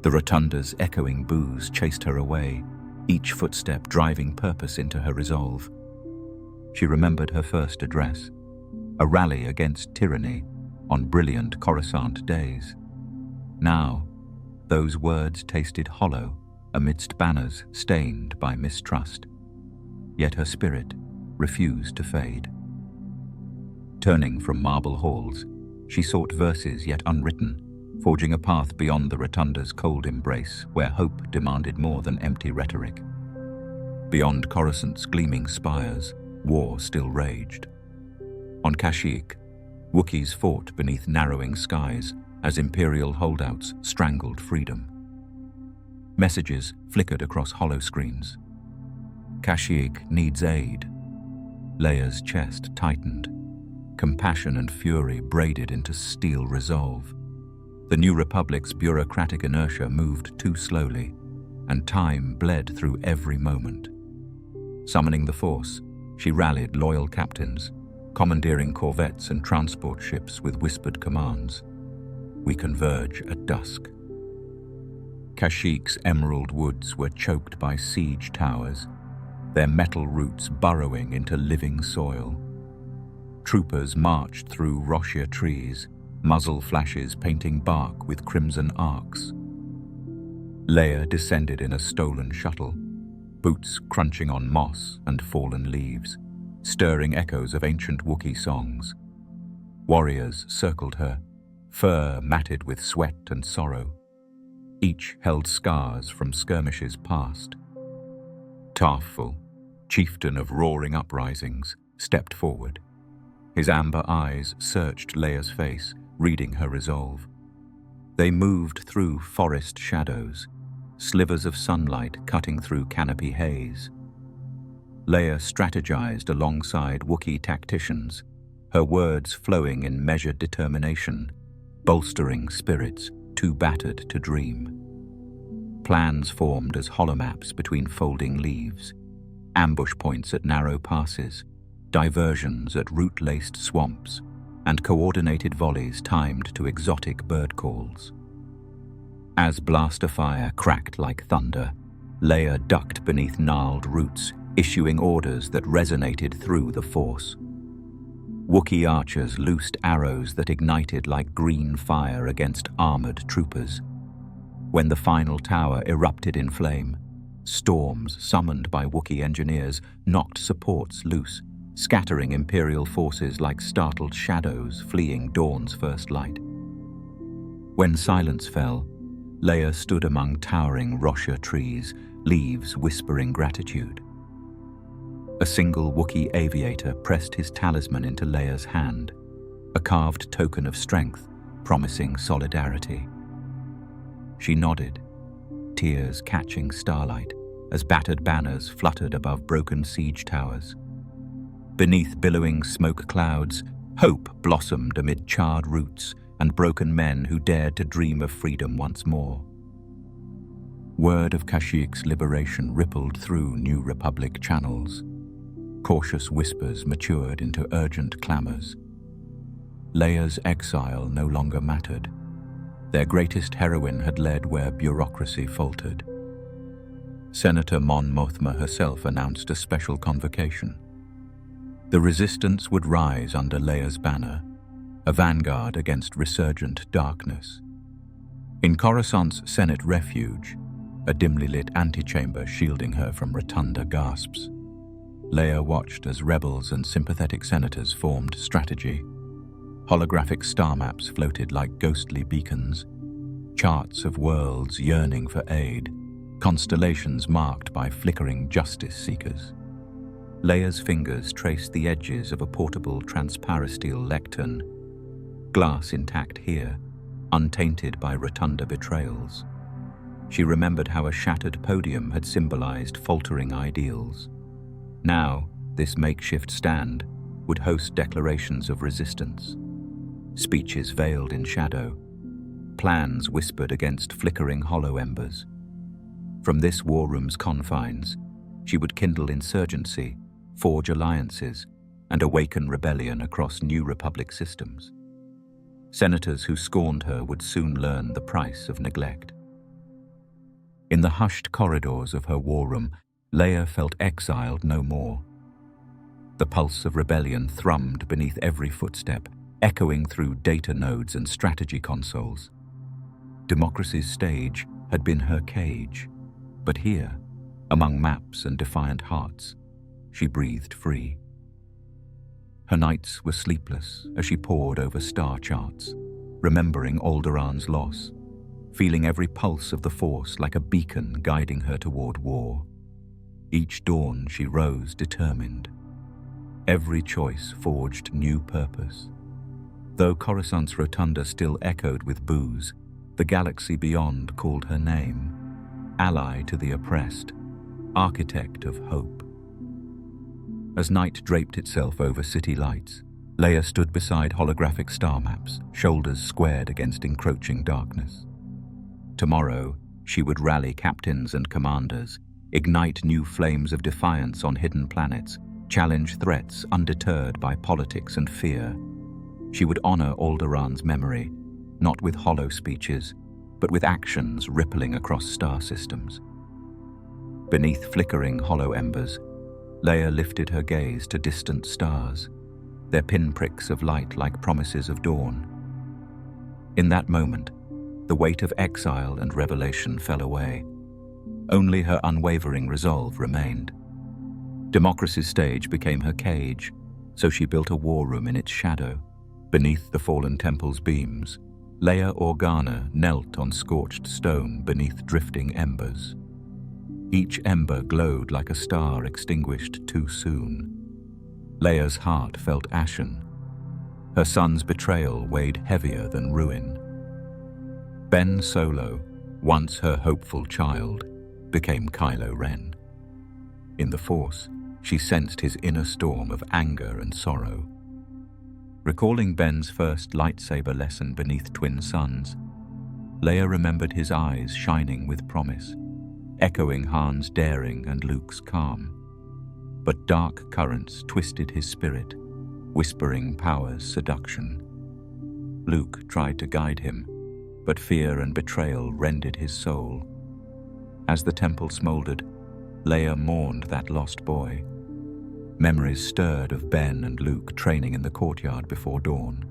The Rotunda's echoing boos chased her away, each footstep driving purpose into her resolve. She remembered her first address, a rally against tyranny on brilliant Coruscant days. Now, those words tasted hollow amidst banners stained by mistrust. Yet her spirit refused to fade. Turning from marble halls, she sought verses yet unwritten, forging a path beyond the Rotunda's cold embrace where hope demanded more than empty rhetoric. Beyond Coruscant's gleaming spires, war still raged. On Kashyyyk, Wookiees fought beneath narrowing skies as Imperial holdouts strangled freedom. Messages flickered across holoscreens. Kashyyyk needs aid. Leia's chest tightened. Compassion and fury braided into steel resolve. The New Republic's bureaucratic inertia moved too slowly, and time bled through every moment. Summoning the Force, she rallied loyal captains, commandeering corvettes and transport ships with whispered commands. We converge at dusk. Kashyyyk's emerald woods were choked by siege towers, their metal roots burrowing into living soil. Troopers marched through roscia trees, muzzle flashes painting bark with crimson arcs. Leia descended in a stolen shuttle, boots crunching on moss and fallen leaves, stirring echoes of ancient Wookiee songs. Warriors circled her, fur matted with sweat and sorrow. Each held scars from skirmishes past. Tarful, chieftain of roaring uprisings, stepped forward. His amber eyes searched Leia's face, reading her resolve. They moved through forest shadows, slivers of sunlight cutting through canopy haze. Leia strategized alongside Wookiee tacticians, her words flowing in measured determination, bolstering spirits too battered to dream. Plans formed as holomaps between folding leaves, ambush points at narrow passes, diversions at root-laced swamps, and coordinated volleys timed to exotic bird calls. As blaster fire cracked like thunder, Leia ducked beneath gnarled roots, issuing orders that resonated through the Force. Wookiee archers loosed arrows that ignited like green fire against armored troopers. When the final tower erupted in flame, storms summoned by Wookiee engineers knocked supports loose, scattering Imperial forces like startled shadows fleeing dawn's first light. When silence fell, Leia stood among towering roscia trees, leaves whispering gratitude. A single Wookiee aviator pressed his talisman into Leia's hand, a carved token of strength, promising solidarity. She nodded, tears catching starlight as battered banners fluttered above broken siege towers. Beneath billowing smoke clouds, hope blossomed amid charred roots and broken men who dared to dream of freedom once more. Word of Kashyyyk's liberation rippled through New Republic channels. Cautious whispers matured into urgent clamors. Leia's exile no longer mattered. Their greatest heroine had led where bureaucracy faltered. Senator Mon Mothma herself announced a special convocation. The resistance would rise under Leia's banner, a vanguard against resurgent darkness. In Coruscant's Senate refuge, a dimly lit antechamber shielding her from rotunda gasps, Leia watched as rebels and sympathetic senators formed strategy. Holographic star maps floated like ghostly beacons, charts of worlds yearning for aid, constellations marked by flickering justice seekers. Leia's fingers traced the edges of a portable transparasteel lectern, glass intact here, untainted by rotunda betrayals. She remembered how a shattered podium had symbolized faltering ideals. Now, this makeshift stand would host declarations of resistance, speeches veiled in shadow, plans whispered against flickering hollow embers. From this war room's confines, she would kindle insurgency, forge alliances, and awaken rebellion across New Republic systems. Senators who scorned her would soon learn the price of neglect. In the hushed corridors of her war room, Leia felt exiled no more. The pulse of rebellion thrummed beneath every footstep, echoing through data nodes and strategy consoles. Democracy's stage had been her cage, but here, among maps and defiant hearts, she breathed free. Her nights were sleepless as she pored over star charts, remembering Alderaan's loss, feeling every pulse of the Force like a beacon guiding her toward war. Each dawn she rose determined. Every choice forged new purpose. Though Coruscant's rotunda still echoed with boos, the galaxy beyond called her name. ally to the oppressed, architect of hope. As night draped itself over city lights, Leia stood beside holographic star maps, shoulders squared against encroaching darkness. Tomorrow, she would rally captains and commanders, ignite new flames of defiance on hidden planets, challenge threats undeterred by politics and fear. She would honor Alderaan's memory, not with hollow speeches, but with actions rippling across star systems. Beneath flickering hollow embers, Leia lifted her gaze to distant stars, their pinpricks of light like promises of dawn. In that moment, the weight of exile and revelation fell away. Only her unwavering resolve remained. Democracy's stage became her cage, so she built a war room in its shadow. Beneath the fallen temple's beams, Leia Organa knelt on scorched stone beneath drifting embers. Each ember glowed like a star extinguished too soon. Leia's heart felt ashen. Her son's betrayal weighed heavier than ruin. Ben Solo, once her hopeful child, became Kylo Ren. In the Force, she sensed his inner storm of anger and sorrow. Recalling Ben's first lightsaber lesson beneath twin suns, Leia remembered his eyes shining with promise, echoing Han's daring and Luke's calm. But dark currents twisted his spirit, whispering power's seduction. Luke tried to guide him, but fear and betrayal rended his soul. As the temple smoldered, Leia mourned that lost boy. Memories stirred of Ben and Luke training in the courtyard before dawn,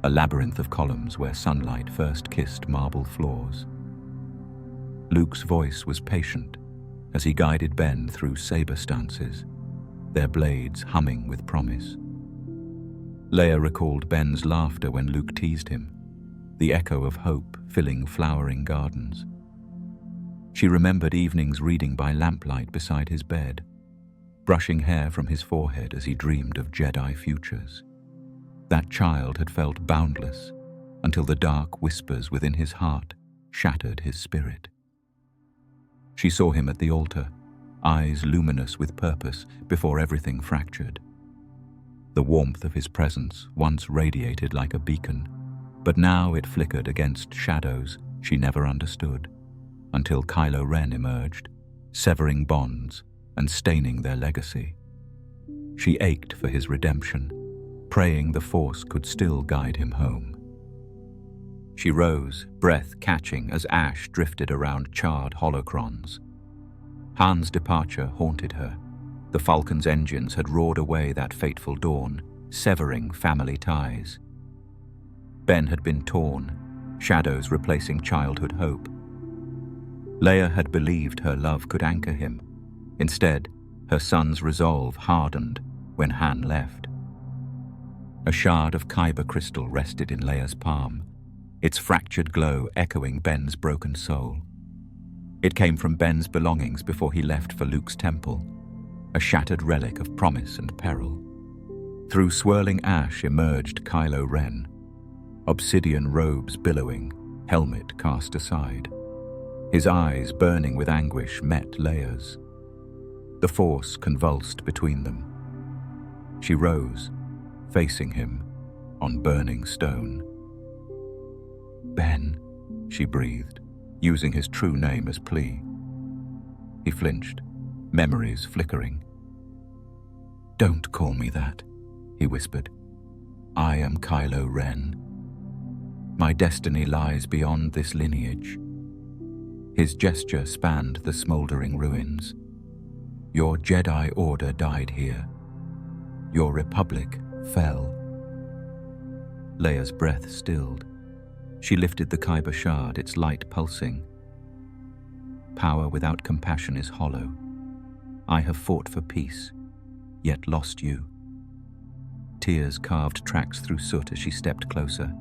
a labyrinth of columns where sunlight first kissed marble floors. Luke's voice was patient as he guided Ben through saber stances, their blades humming with promise. Leia recalled Ben's laughter when Luke teased him, the echo of hope filling flowering gardens. She remembered evenings reading by lamplight beside his bed, brushing hair from his forehead as he dreamed of Jedi futures. That child had felt boundless until the dark whispers within his heart shattered his spirit. She saw him at the altar, eyes luminous with purpose before everything fractured. The warmth of his presence once radiated like a beacon, but now it flickered against shadows she never understood, until Kylo Ren emerged, severing bonds and staining their legacy. She ached for his redemption, praying the Force could still guide him home. She rose, breath catching as ash drifted around charred holocrons. Han's departure haunted her. The Falcon's engines had roared away that fateful dawn, severing family ties. Ben had been torn, shadows replacing childhood hope. Leia had believed her love could anchor him. Instead, her son's resolve hardened when Han left. A shard of kyber crystal rested in Leia's palm, its fractured glow echoing Ben's broken soul. It came from Ben's belongings before he left for Luke's temple, a shattered relic of promise and peril. Through swirling ash emerged Kylo Ren, obsidian robes billowing, helmet cast aside. His eyes, burning with anguish, met Leia's. The Force convulsed between them. She rose, facing him, on burning stone. "Ben," she breathed, using his true name as plea. He flinched, memories flickering. "Don't call me that," he whispered. "I am Kylo Ren. My destiny lies beyond this lineage." His gesture spanned the smoldering ruins. "Your Jedi Order died here. Your Republic fell." Leia's breath stilled. She lifted the kyber shard, its light pulsing. "Power without compassion is hollow. I have fought for peace, yet lost you." Tears carved tracks through soot as she stepped closer.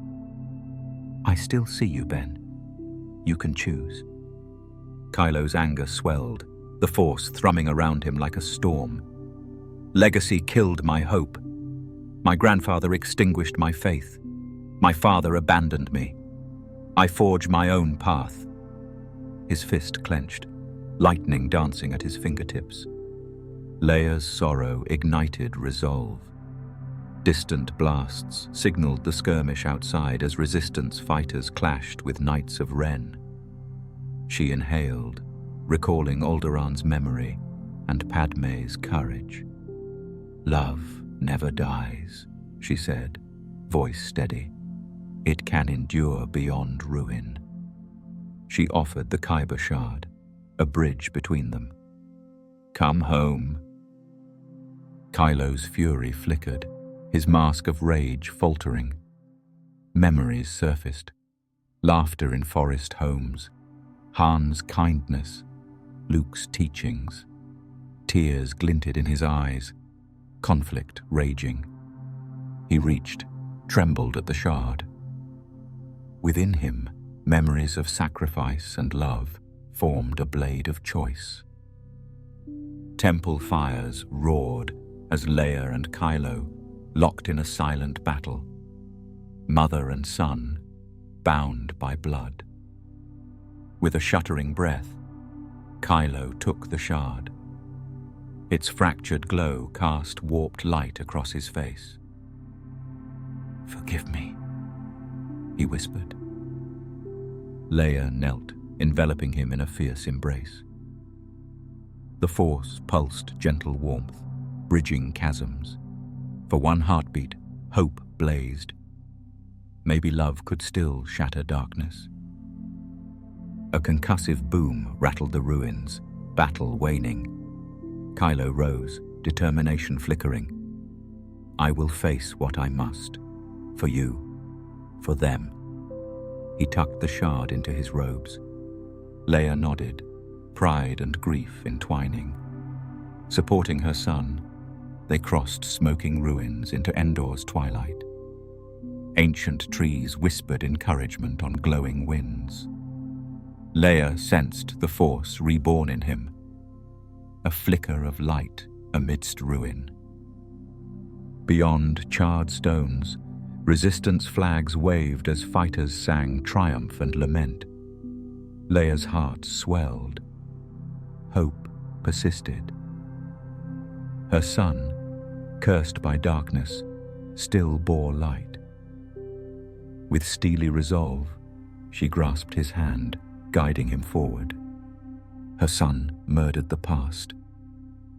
"I still see you, Ben. You can choose." Kylo's anger swelled, the Force thrumming around him like a storm. "Legacy killed my hope. My grandfather extinguished my faith. My father abandoned me. I forge my own path." His fist clenched, lightning dancing at his fingertips. Leia's sorrow ignited resolve. Distant blasts signaled the skirmish outside as resistance fighters clashed with Knights of Ren. She inhaled, recalling Alderaan's memory and Padme's courage. "Love never dies," she said, voice steady. "It can endure beyond ruin." She offered the Kyber shard, a bridge between them. "Come home." Kylo's fury flickered, his mask of rage faltering. Memories surfaced. Laughter in forest homes, Han's kindness, Luke's teachings. Tears glinted in his eyes, conflict raging. He reached, trembled at the shard. Within him, memories of sacrifice and love formed a blade of choice. Temple fires roared as Leia and Kylo locked in a silent battle, mother and son bound by blood. With a shuddering breath, Kylo took the shard. Its fractured glow cast warped light across his face. "Forgive me," he whispered. Leia knelt, enveloping him in a fierce embrace. The Force pulsed gentle warmth, bridging chasms. For one heartbeat, hope blazed. Maybe love could still shatter darkness. A concussive boom rattled the ruins, battle waning. Kylo rose, determination flickering. "I will face what I must. For you. For them." He tucked the shard into his robes. Leia nodded, pride and grief entwining. Supporting her son, they crossed smoking ruins into Endor's twilight. Ancient trees whispered encouragement on glowing winds. Leia sensed the Force reborn in him, a flicker of light amidst ruin. Beyond charred stones, resistance flags waved as fighters sang triumph and lament. Leia's heart swelled. Hope persisted. Her son, cursed by darkness, still bore light. With steely resolve, she grasped his hand, guiding him forward. Her son murdered the past,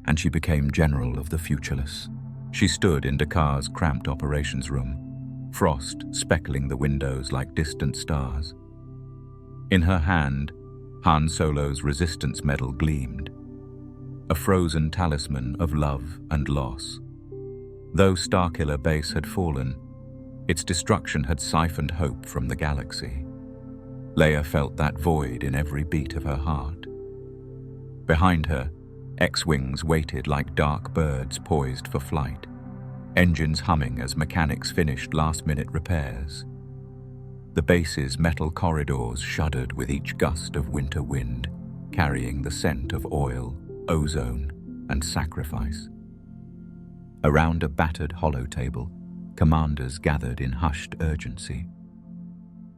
and she became general of the futureless. She stood in Dakar's cramped operations room, frost speckling the windows like distant stars. In her hand, Han Solo's resistance medal gleamed, a frozen talisman of love and loss. Though Starkiller Base had fallen, its destruction had siphoned hope from the galaxy. Leia felt that void in every beat of her heart. Behind her, X-wings waited like dark birds poised for flight, engines humming as mechanics finished last-minute repairs. The base's metal corridors shuddered with each gust of winter wind, carrying the scent of oil, ozone, and sacrifice. Around a battered holotable, commanders gathered in hushed urgency.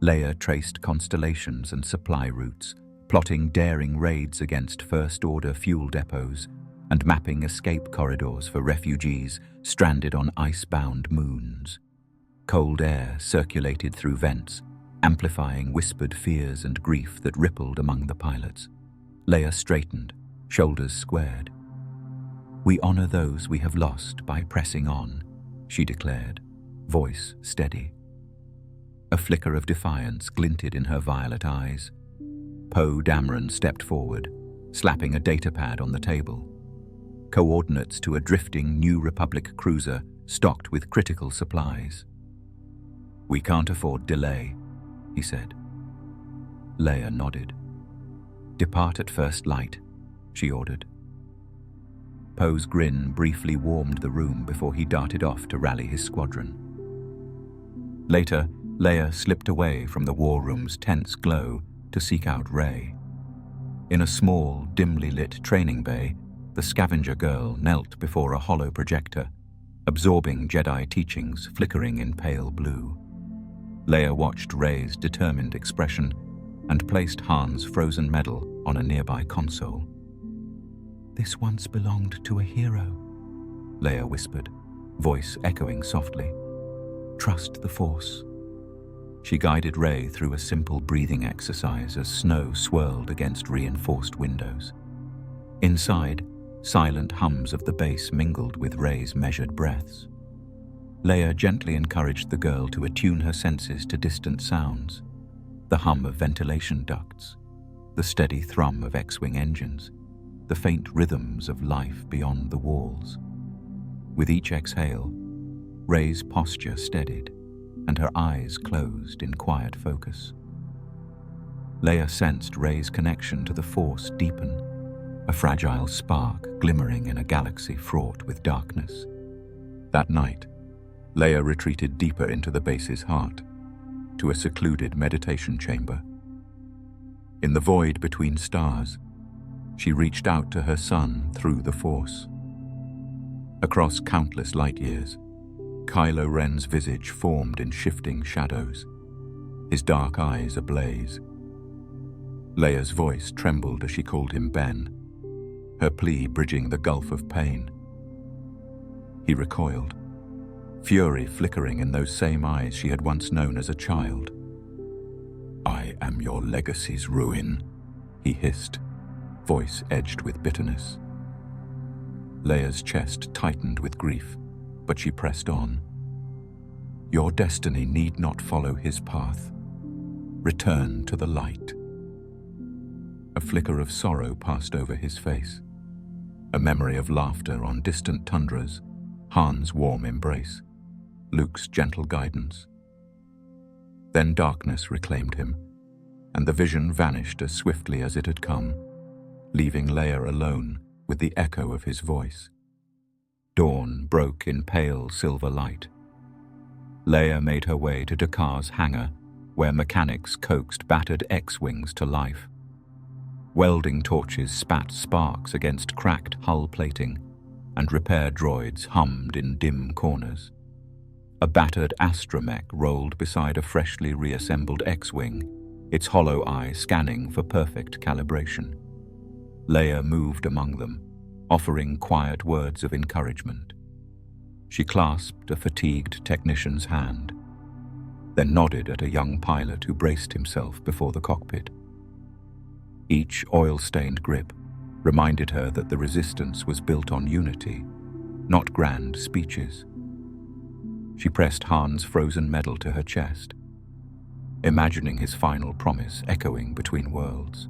Leia traced constellations and supply routes, plotting daring raids against First-Order fuel depots and mapping escape corridors for refugees stranded on ice-bound moons. Cold air circulated through vents, amplifying whispered fears and grief that rippled among the pilots. Leia straightened, shoulders squared. "We honor those we have lost by pressing on," she declared, voice steady. A flicker of defiance glinted in her violet eyes. Poe Dameron stepped forward, slapping a datapad on the table. Coordinates to a drifting New Republic cruiser stocked with critical supplies. "We can't afford delay," he said. Leia nodded. "Depart at first light," she ordered. Poe's grin briefly warmed the room before he darted off to rally his squadron. Later, Leia slipped away from the war room's tense glow to seek out Rey. In a small, dimly lit training bay, the scavenger girl knelt before a hollow projector, absorbing Jedi teachings flickering in pale blue. Leia watched Rey's determined expression and placed Han's frozen medal on a nearby console. "This once belonged to a hero," Leia whispered, voice echoing softly. "Trust the Force." She guided Rey through a simple breathing exercise as snow swirled against reinforced windows. Inside, silent hums of the base mingled with Rey's measured breaths. Leia gently encouraged the girl to attune her senses to distant sounds, the hum of ventilation ducts, the steady thrum of X-Wing engines, the faint rhythms of life beyond the walls. With each exhale, Rey's posture steadied, and her eyes closed in quiet focus. Leia sensed Rey's connection to the Force deepen, a fragile spark glimmering in a galaxy fraught with darkness. That night, Leia retreated deeper into the base's heart, to a secluded meditation chamber. In the void between stars, she reached out to her son through the Force. Across countless light years, Kylo Ren's visage formed in shifting shadows, his dark eyes ablaze. Leia's voice trembled as she called him Ben, her plea bridging the gulf of pain. He recoiled, fury flickering in those same eyes she had once known as a child. "I am your legacy's ruin," he hissed, voice edged with bitterness. Leia's chest tightened with grief, but she pressed on. "Your destiny need not follow his path. Return to the light." A flicker of sorrow passed over his face, a memory of laughter on distant tundras, Han's warm embrace, Luke's gentle guidance. Then darkness reclaimed him, and the vision vanished as swiftly as it had come, leaving Leia alone with the echo of his voice. Dawn broke in pale silver light. Leia made her way to Dakar's hangar, where mechanics coaxed battered X-Wings to life. Welding torches spat sparks against cracked hull plating, and repair droids hummed in dim corners. A battered astromech rolled beside a freshly reassembled X-Wing, its hollow eye scanning for perfect calibration. Leia moved among them, offering quiet words of encouragement. She clasped a fatigued technician's hand, then nodded at a young pilot who braced himself before the cockpit. Each oil-stained grip reminded her that the resistance was built on unity, not grand speeches. She pressed Han's frozen medal to her chest, imagining his final promise echoing between worlds.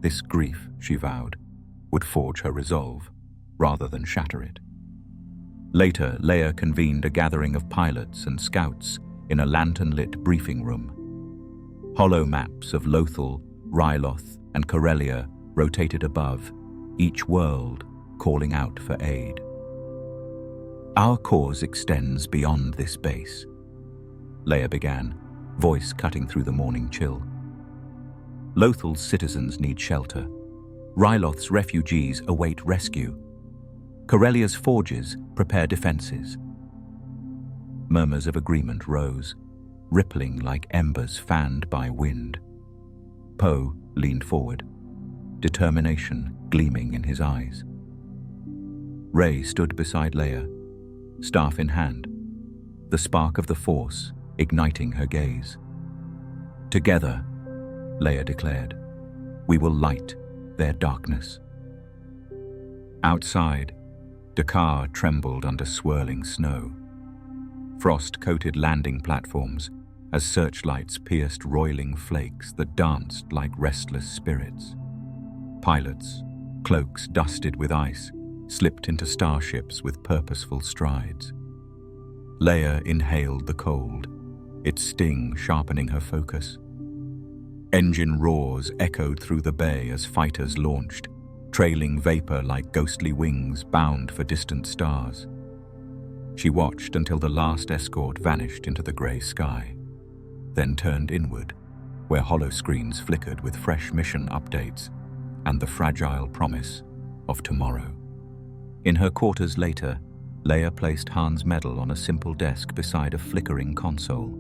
This grief, she vowed, would forge her resolve, rather than shatter it. Later, Leia convened a gathering of pilots and scouts in a lantern-lit briefing room. Hollow maps of Lothal, Ryloth, and Corellia rotated above, each world calling out for aid. "Our cause extends beyond this base," Leia began, voice cutting through the morning chill. "Lothal's citizens need shelter. Ryloth's refugees await rescue. Corellia's forges prepare defenses." Murmurs of agreement rose, rippling like embers fanned by wind. Poe leaned forward, determination gleaming in his eyes. Rey stood beside Leia, staff in hand, the spark of the Force igniting her gaze. "Together," Leia declared, "we will light their darkness." Outside, Dakar trembled under swirling snow. Frost-coated landing platforms as searchlights pierced roiling flakes that danced like restless spirits. Pilots, cloaks dusted with ice, slipped into starships with purposeful strides. Leia inhaled the cold, its sting sharpening her focus. Engine roars echoed through the bay as fighters launched, trailing vapor like ghostly wings bound for distant stars. She watched until the last escort vanished into the grey sky, then turned inward, where holoscreens flickered with fresh mission updates and the fragile promise of tomorrow. In her quarters later, Leia placed Han's medal on a simple desk beside a flickering console.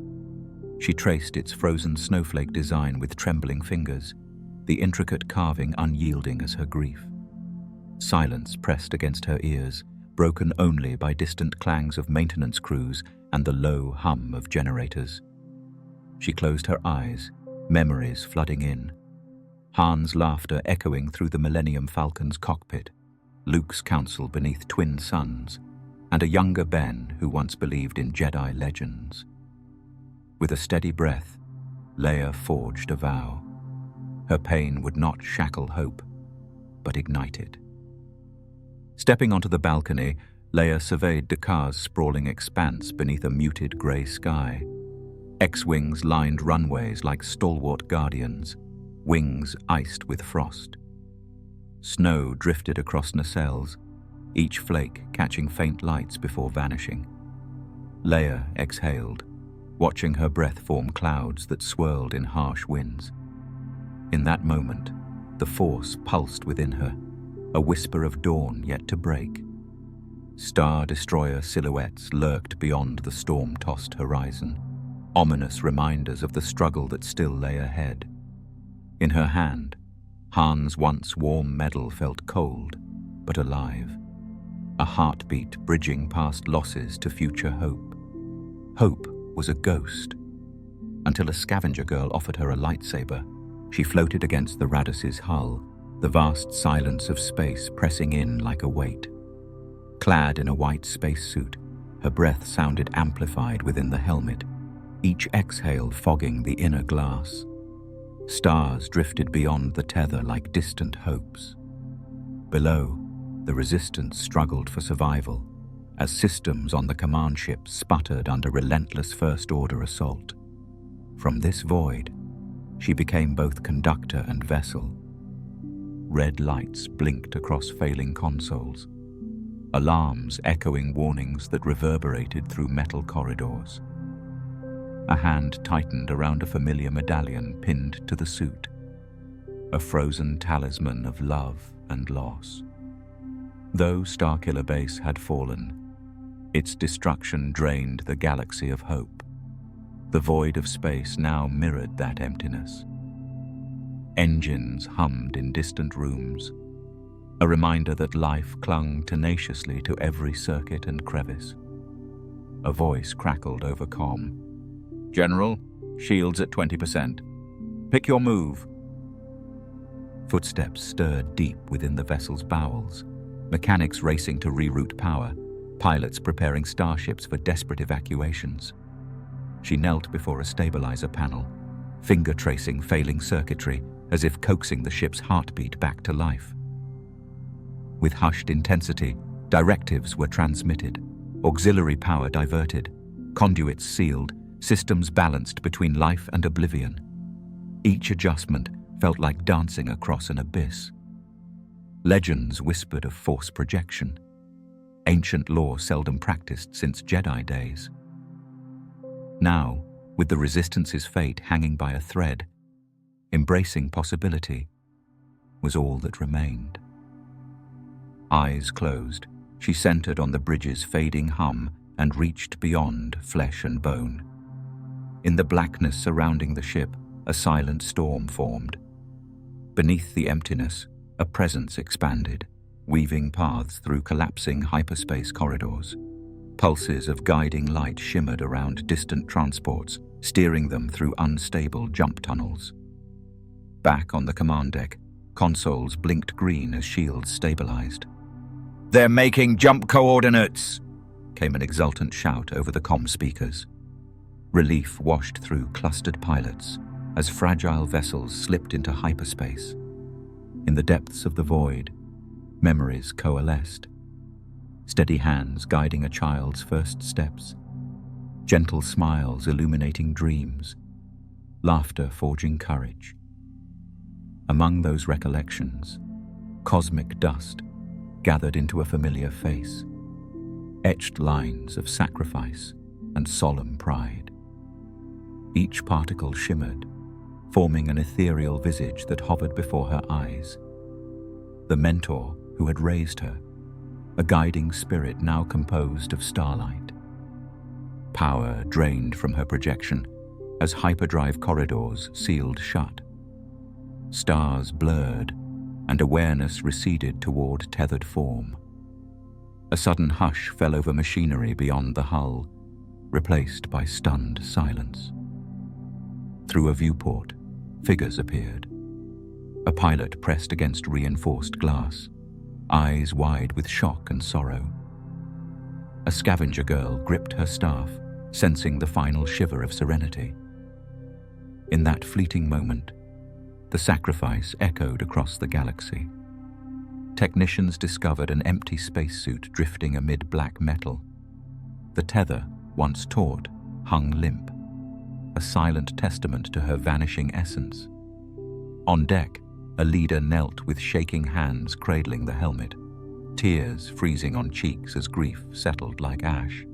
She traced its frozen snowflake design with trembling fingers, the intricate carving unyielding as her grief. Silence pressed against her ears, broken only by distant clangs of maintenance crews and the low hum of generators. She closed her eyes, memories flooding in. Han's laughter echoing through the Millennium Falcon's cockpit, Luke's counsel beneath twin suns, and a younger Ben who once believed in Jedi legends. With a steady breath, Leia forged a vow. Her pain would not shackle hope, but ignite it. Stepping onto the balcony, Leia surveyed Dakar's sprawling expanse beneath a muted grey sky. X-wings lined runways like stalwart guardians, wings iced with frost. Snow drifted across nacelles, each flake catching faint lights before vanishing. Leia exhaled, watching her breath form clouds that swirled in harsh winds. In that moment, the Force pulsed within her, a whisper of dawn yet to break. Star Destroyer silhouettes lurked beyond the storm-tossed horizon, ominous reminders of the struggle that still lay ahead. In her hand, Han's once warm metal felt cold, but alive, a heartbeat bridging past losses to future hope. Hope was a ghost, until a scavenger girl offered her a lightsaber. She floated against the Radis's hull, the vast silence of space pressing in like a weight. Clad in a white spacesuit, her breath sounded amplified within the helmet, each exhale fogging the inner glass. Stars drifted beyond the tether like distant hopes. Below, the Resistance struggled for survival, as systems on the command ship sputtered under relentless First-Order assault. From this void, she became both conductor and vessel. Red lights blinked across failing consoles, alarms echoing warnings that reverberated through metal corridors. A hand tightened around a familiar medallion pinned to the suit, a frozen talisman of love and loss. Though Starkiller Base had fallen, its destruction drained the galaxy of hope. The void of space now mirrored that emptiness. Engines hummed in distant rooms, a reminder that life clung tenaciously to every circuit and crevice. A voice crackled over comm. "General, shields at 20%. Pick your move." Footsteps stirred deep within the vessel's bowels, mechanics racing to reroute power, pilots preparing starships for desperate evacuations. She knelt before a stabilizer panel, finger tracing failing circuitry as if coaxing the ship's heartbeat back to life. With hushed intensity, directives were transmitted, auxiliary power diverted, conduits sealed, systems balanced between life and oblivion. Each adjustment felt like dancing across an abyss. Legends whispered of force projection, ancient lore seldom practiced since Jedi days. Now, with the Resistance's fate hanging by a thread, embracing possibility was all that remained. Eyes closed, she centered on the bridge's fading hum and reached beyond flesh and bone. In the blackness surrounding the ship, a silent storm formed. Beneath the emptiness, a presence expanded, weaving paths through collapsing hyperspace corridors. Pulses of guiding light shimmered around distant transports, steering them through unstable jump tunnels. Back on the command deck, consoles blinked green as shields stabilized. "They're making jump coordinates!" came an exultant shout over the comm speakers. Relief washed through clustered pilots as fragile vessels slipped into hyperspace. In the depths of the void, memories coalesced. Steady hands guiding a child's first steps, gentle smiles illuminating dreams, laughter forging courage. Among those recollections, cosmic dust gathered into a familiar face, etched lines of sacrifice and solemn pride. Each particle shimmered, forming an ethereal visage that hovered before her eyes. The mentor who had raised her, a guiding spirit now composed of starlight. Power drained from her projection, as hyperdrive corridors sealed shut. Stars blurred, and awareness receded toward tethered form. A sudden hush fell over machinery beyond the hull, replaced by stunned silence. Through a viewport, figures appeared. A pilot pressed against reinforced glass, eyes wide with shock and sorrow. A scavenger girl gripped her staff, sensing the final shiver of serenity. In that fleeting moment, the sacrifice echoed across the galaxy. Technicians discovered an empty spacesuit drifting amid black metal. The tether, once taut, hung limp, a silent testament to her vanishing essence. On deck, a leader knelt with shaking hands cradling the helmet, tears freezing on cheeks as grief settled like ash.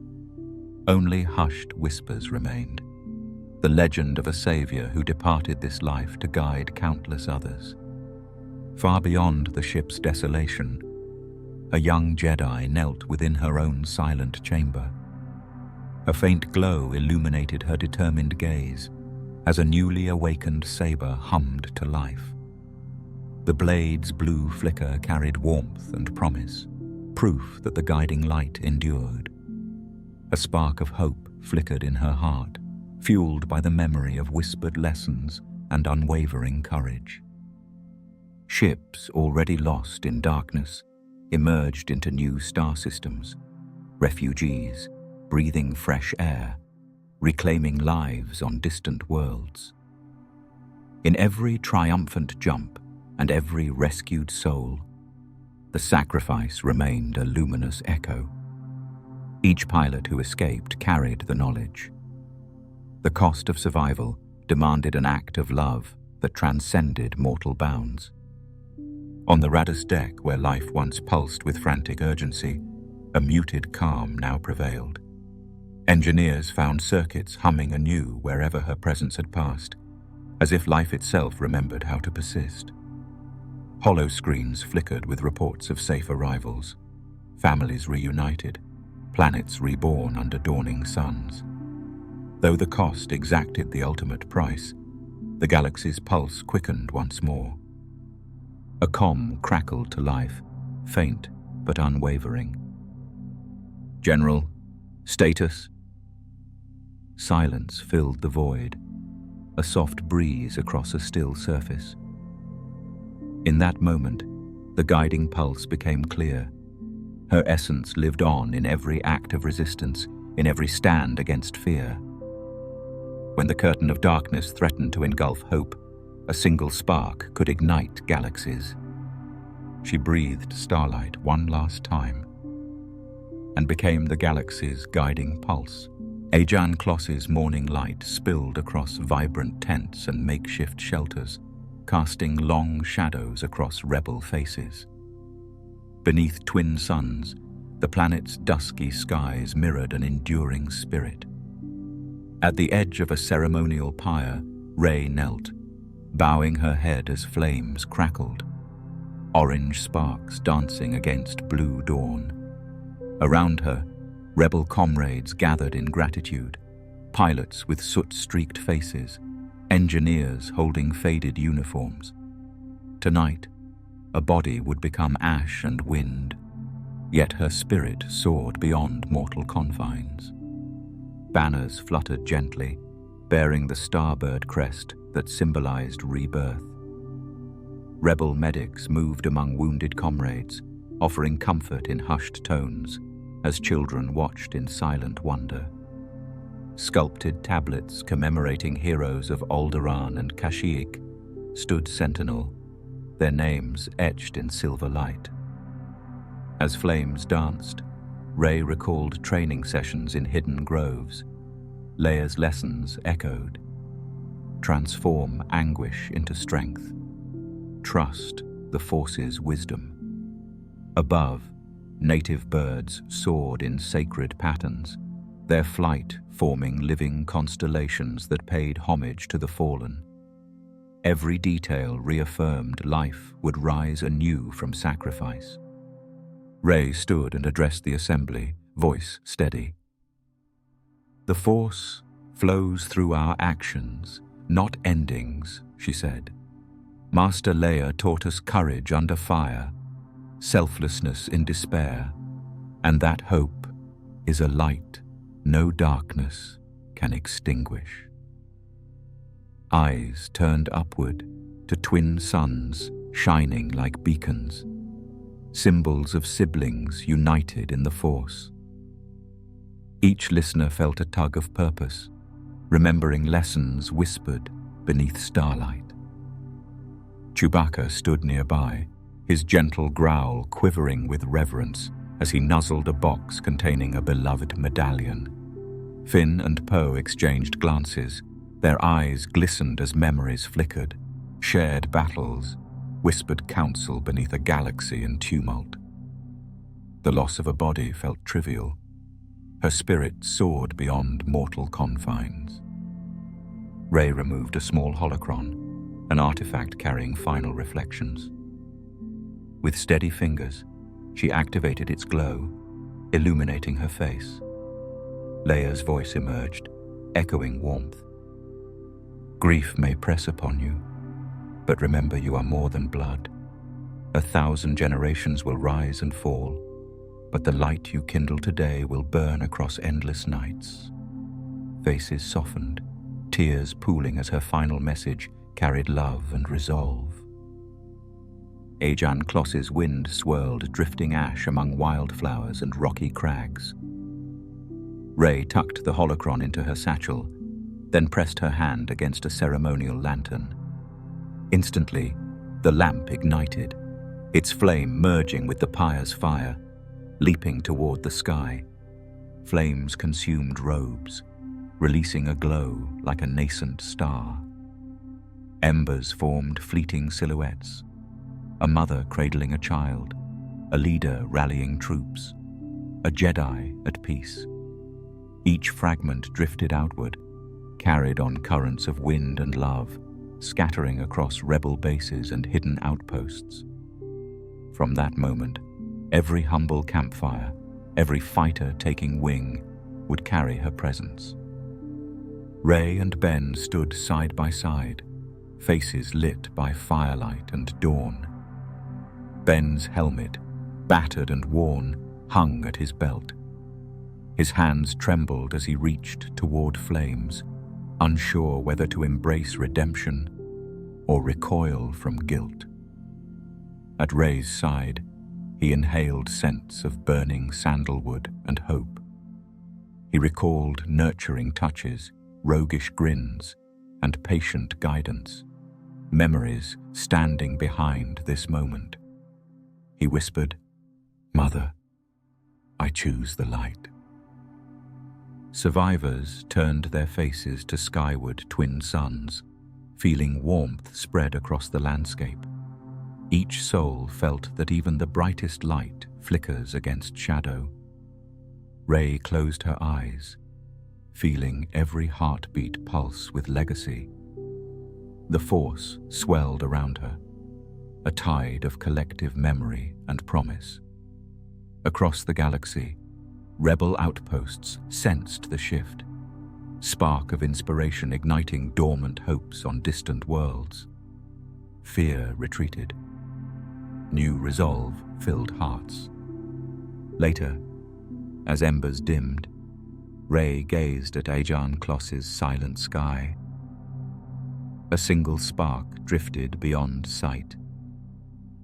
Only hushed whispers remained, the legend of a savior who departed this life to guide countless others. Far beyond the ship's desolation, a young Jedi knelt within her own silent chamber. A faint glow illuminated her determined gaze as a newly awakened saber hummed to life. The blade's blue flicker carried warmth and promise, proof that the guiding light endured. A spark of hope flickered in her heart, fueled by the memory of whispered lessons and unwavering courage. Ships already lost in darkness emerged into new star systems, refugees breathing fresh air, reclaiming lives on distant worlds. In every triumphant jump and every rescued soul, the sacrifice remained a luminous echo. Each pilot who escaped carried the knowledge. The cost of survival demanded an act of love that transcended mortal bounds. On the Radus deck, where life once pulsed with frantic urgency, a muted calm now prevailed. Engineers found circuits humming anew wherever her presence had passed, as if life itself remembered how to persist. Hollow screens flickered with reports of safe arrivals, families reunited, planets reborn under dawning suns. Though the cost exacted the ultimate price, the galaxy's pulse quickened once more. A comm crackled to life, faint but unwavering. "General, status?" Silence filled the void, a soft breeze across a still surface. In that moment, the guiding pulse became clear. Her essence lived on in every act of resistance, in every stand against fear. When the curtain of darkness threatened to engulf hope, a single spark could ignite galaxies. She breathed starlight one last time and became the galaxy's guiding pulse. Ajan Kloss's morning light spilled across vibrant tents and makeshift shelters, casting long shadows across rebel faces. Beneath twin suns, the planet's dusky skies mirrored an enduring spirit. At the edge of a ceremonial pyre, Rey knelt, bowing her head as flames crackled, orange sparks dancing against blue dawn. Around her, rebel comrades gathered in gratitude, pilots with soot-streaked faces, engineers holding faded uniforms. Tonight, a body would become ash and wind, yet her spirit soared beyond mortal confines. Banners fluttered gently, bearing the starbird crest that symbolized rebirth. Rebel medics moved among wounded comrades, offering comfort in hushed tones as children watched in silent wonder. Sculpted tablets commemorating heroes of Alderaan and Kashyyyk stood sentinel, their names etched in silver light. As flames danced, Rey recalled training sessions in hidden groves. Leia's lessons echoed. Transform anguish into strength. Trust the Force's wisdom. Above, native birds soared in sacred patterns, their flight forming living constellations that paid homage to the fallen. Every detail reaffirmed life would rise anew from sacrifice. Rey stood and addressed the assembly, voice steady. The Force flows through our actions, not endings, she said. Master Leia taught us courage under fire, selflessness in despair, and that hope is a light no darkness can extinguish. Eyes turned upward to twin suns shining like beacons, symbols of siblings united in the Force. Each listener felt a tug of purpose, remembering lessons whispered beneath starlight. Chewbacca stood nearby, his gentle growl quivering with reverence as he nuzzled a box containing a beloved medallion. Finn and Poe exchanged glances. Their eyes glistened as memories flickered, shared battles, whispered counsel beneath a galaxy in tumult. The loss of a body felt trivial. Her spirit soared beyond mortal confines. Rey removed a small holocron, an artifact carrying final reflections. With steady fingers, she activated its glow, illuminating her face. Leia's voice emerged, echoing warmth. Grief may press upon you, but remember you are more than blood. 1,000 generations will rise and fall, but the light you kindle today will burn across endless nights. Faces softened, tears pooling as her final message carried love and resolve. Ajan Kloss's wind swirled drifting ash among wildflowers and rocky crags. Rey tucked the holocron into her satchel, then pressed her hand against a ceremonial lantern. Instantly, the lamp ignited, its flame merging with the pyre's fire, leaping toward the sky. Flames consumed robes, releasing a glow like a nascent star. Embers formed fleeting silhouettes, a mother cradling a child, a leader rallying troops, a Jedi at peace. Each fragment drifted outward, carried on currents of wind and love, scattering across rebel bases and hidden outposts. From that moment, every humble campfire, every fighter taking wing, would carry her presence. Rey and Ben stood side by side, faces lit by firelight and dawn. Ben's helmet, battered and worn, hung at his belt. His hands trembled as he reached toward flames, unsure whether to embrace redemption or recoil from guilt. At Rey's side, he inhaled scents of burning sandalwood and hope. He recalled nurturing touches, roguish grins, and patient guidance, memories standing behind this moment. He whispered, "Mother, I choose the light." Survivors turned their faces to skyward twin suns, feeling warmth spread across the landscape. Each soul felt that even the brightest light flickers against shadow. Rey closed her eyes, feeling every heartbeat pulse with legacy. The Force swelled around her, a tide of collective memory and promise. Across the galaxy, rebel outposts sensed the shift, spark of inspiration igniting dormant hopes on distant worlds. Fear retreated. New resolve filled hearts. Later, as embers dimmed, Rey gazed at Ajan Kloss's silent sky. A single spark drifted beyond sight.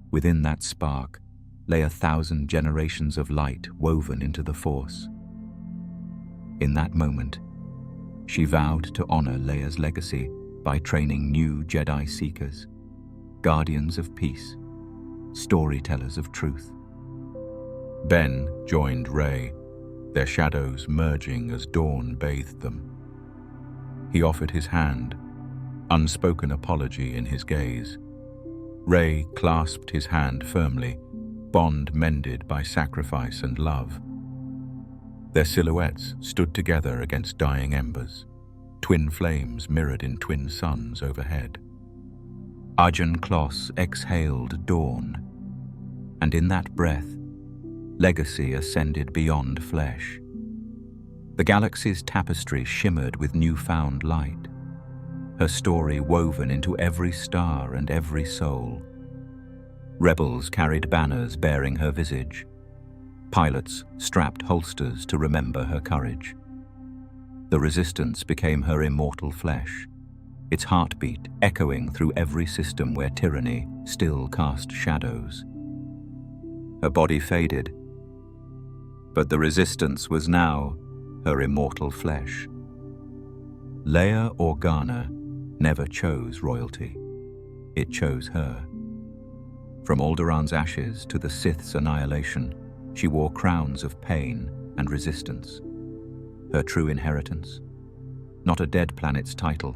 Within that spark lay 1,000 generations of light woven into the Force. In that moment, she vowed to honor Leia's legacy by training new Jedi Seekers, guardians of peace, storytellers of truth. Ben joined Rey, their shadows merging as dawn bathed them. He offered his hand, unspoken apology in his gaze. Rey clasped his hand firmly, bond mended by sacrifice and love. Their silhouettes stood together against dying embers, twin flames mirrored in twin suns overhead. Ajan Kloss exhaled dawn, and in that breath, legacy ascended beyond flesh. The galaxy's tapestry shimmered with newfound light, her story woven into every star and every soul. Rebels carried banners bearing her visage. Pilots strapped holsters to remember her courage. The resistance became her immortal flesh, its heartbeat echoing through every system where tyranny still cast shadows. Her body faded, but the resistance was now her immortal flesh. LEIA Organa never chose royalty. It chose her. From Alderaan's ashes to the Sith's annihilation, she wore crowns of pain and resistance. Her true inheritance? Not a dead planet's title,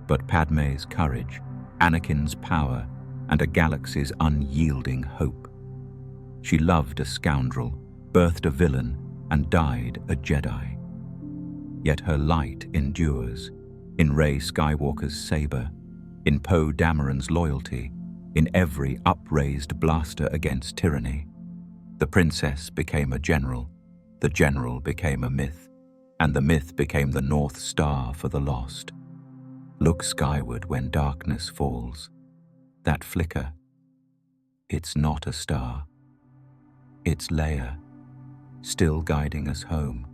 but Padmé's courage, Anakin's power, and a galaxy's unyielding hope. She loved a scoundrel, birthed a villain, and died a Jedi. Yet her light endures, in Rey Skywalker's saber, in Poe Dameron's loyalty, in every upraised blaster against tyranny. The princess became a general, the general became a myth, and the myth became the North Star for the lost. Look skyward when darkness falls. That flicker, it's not a star. It's LEIA, still guiding us home.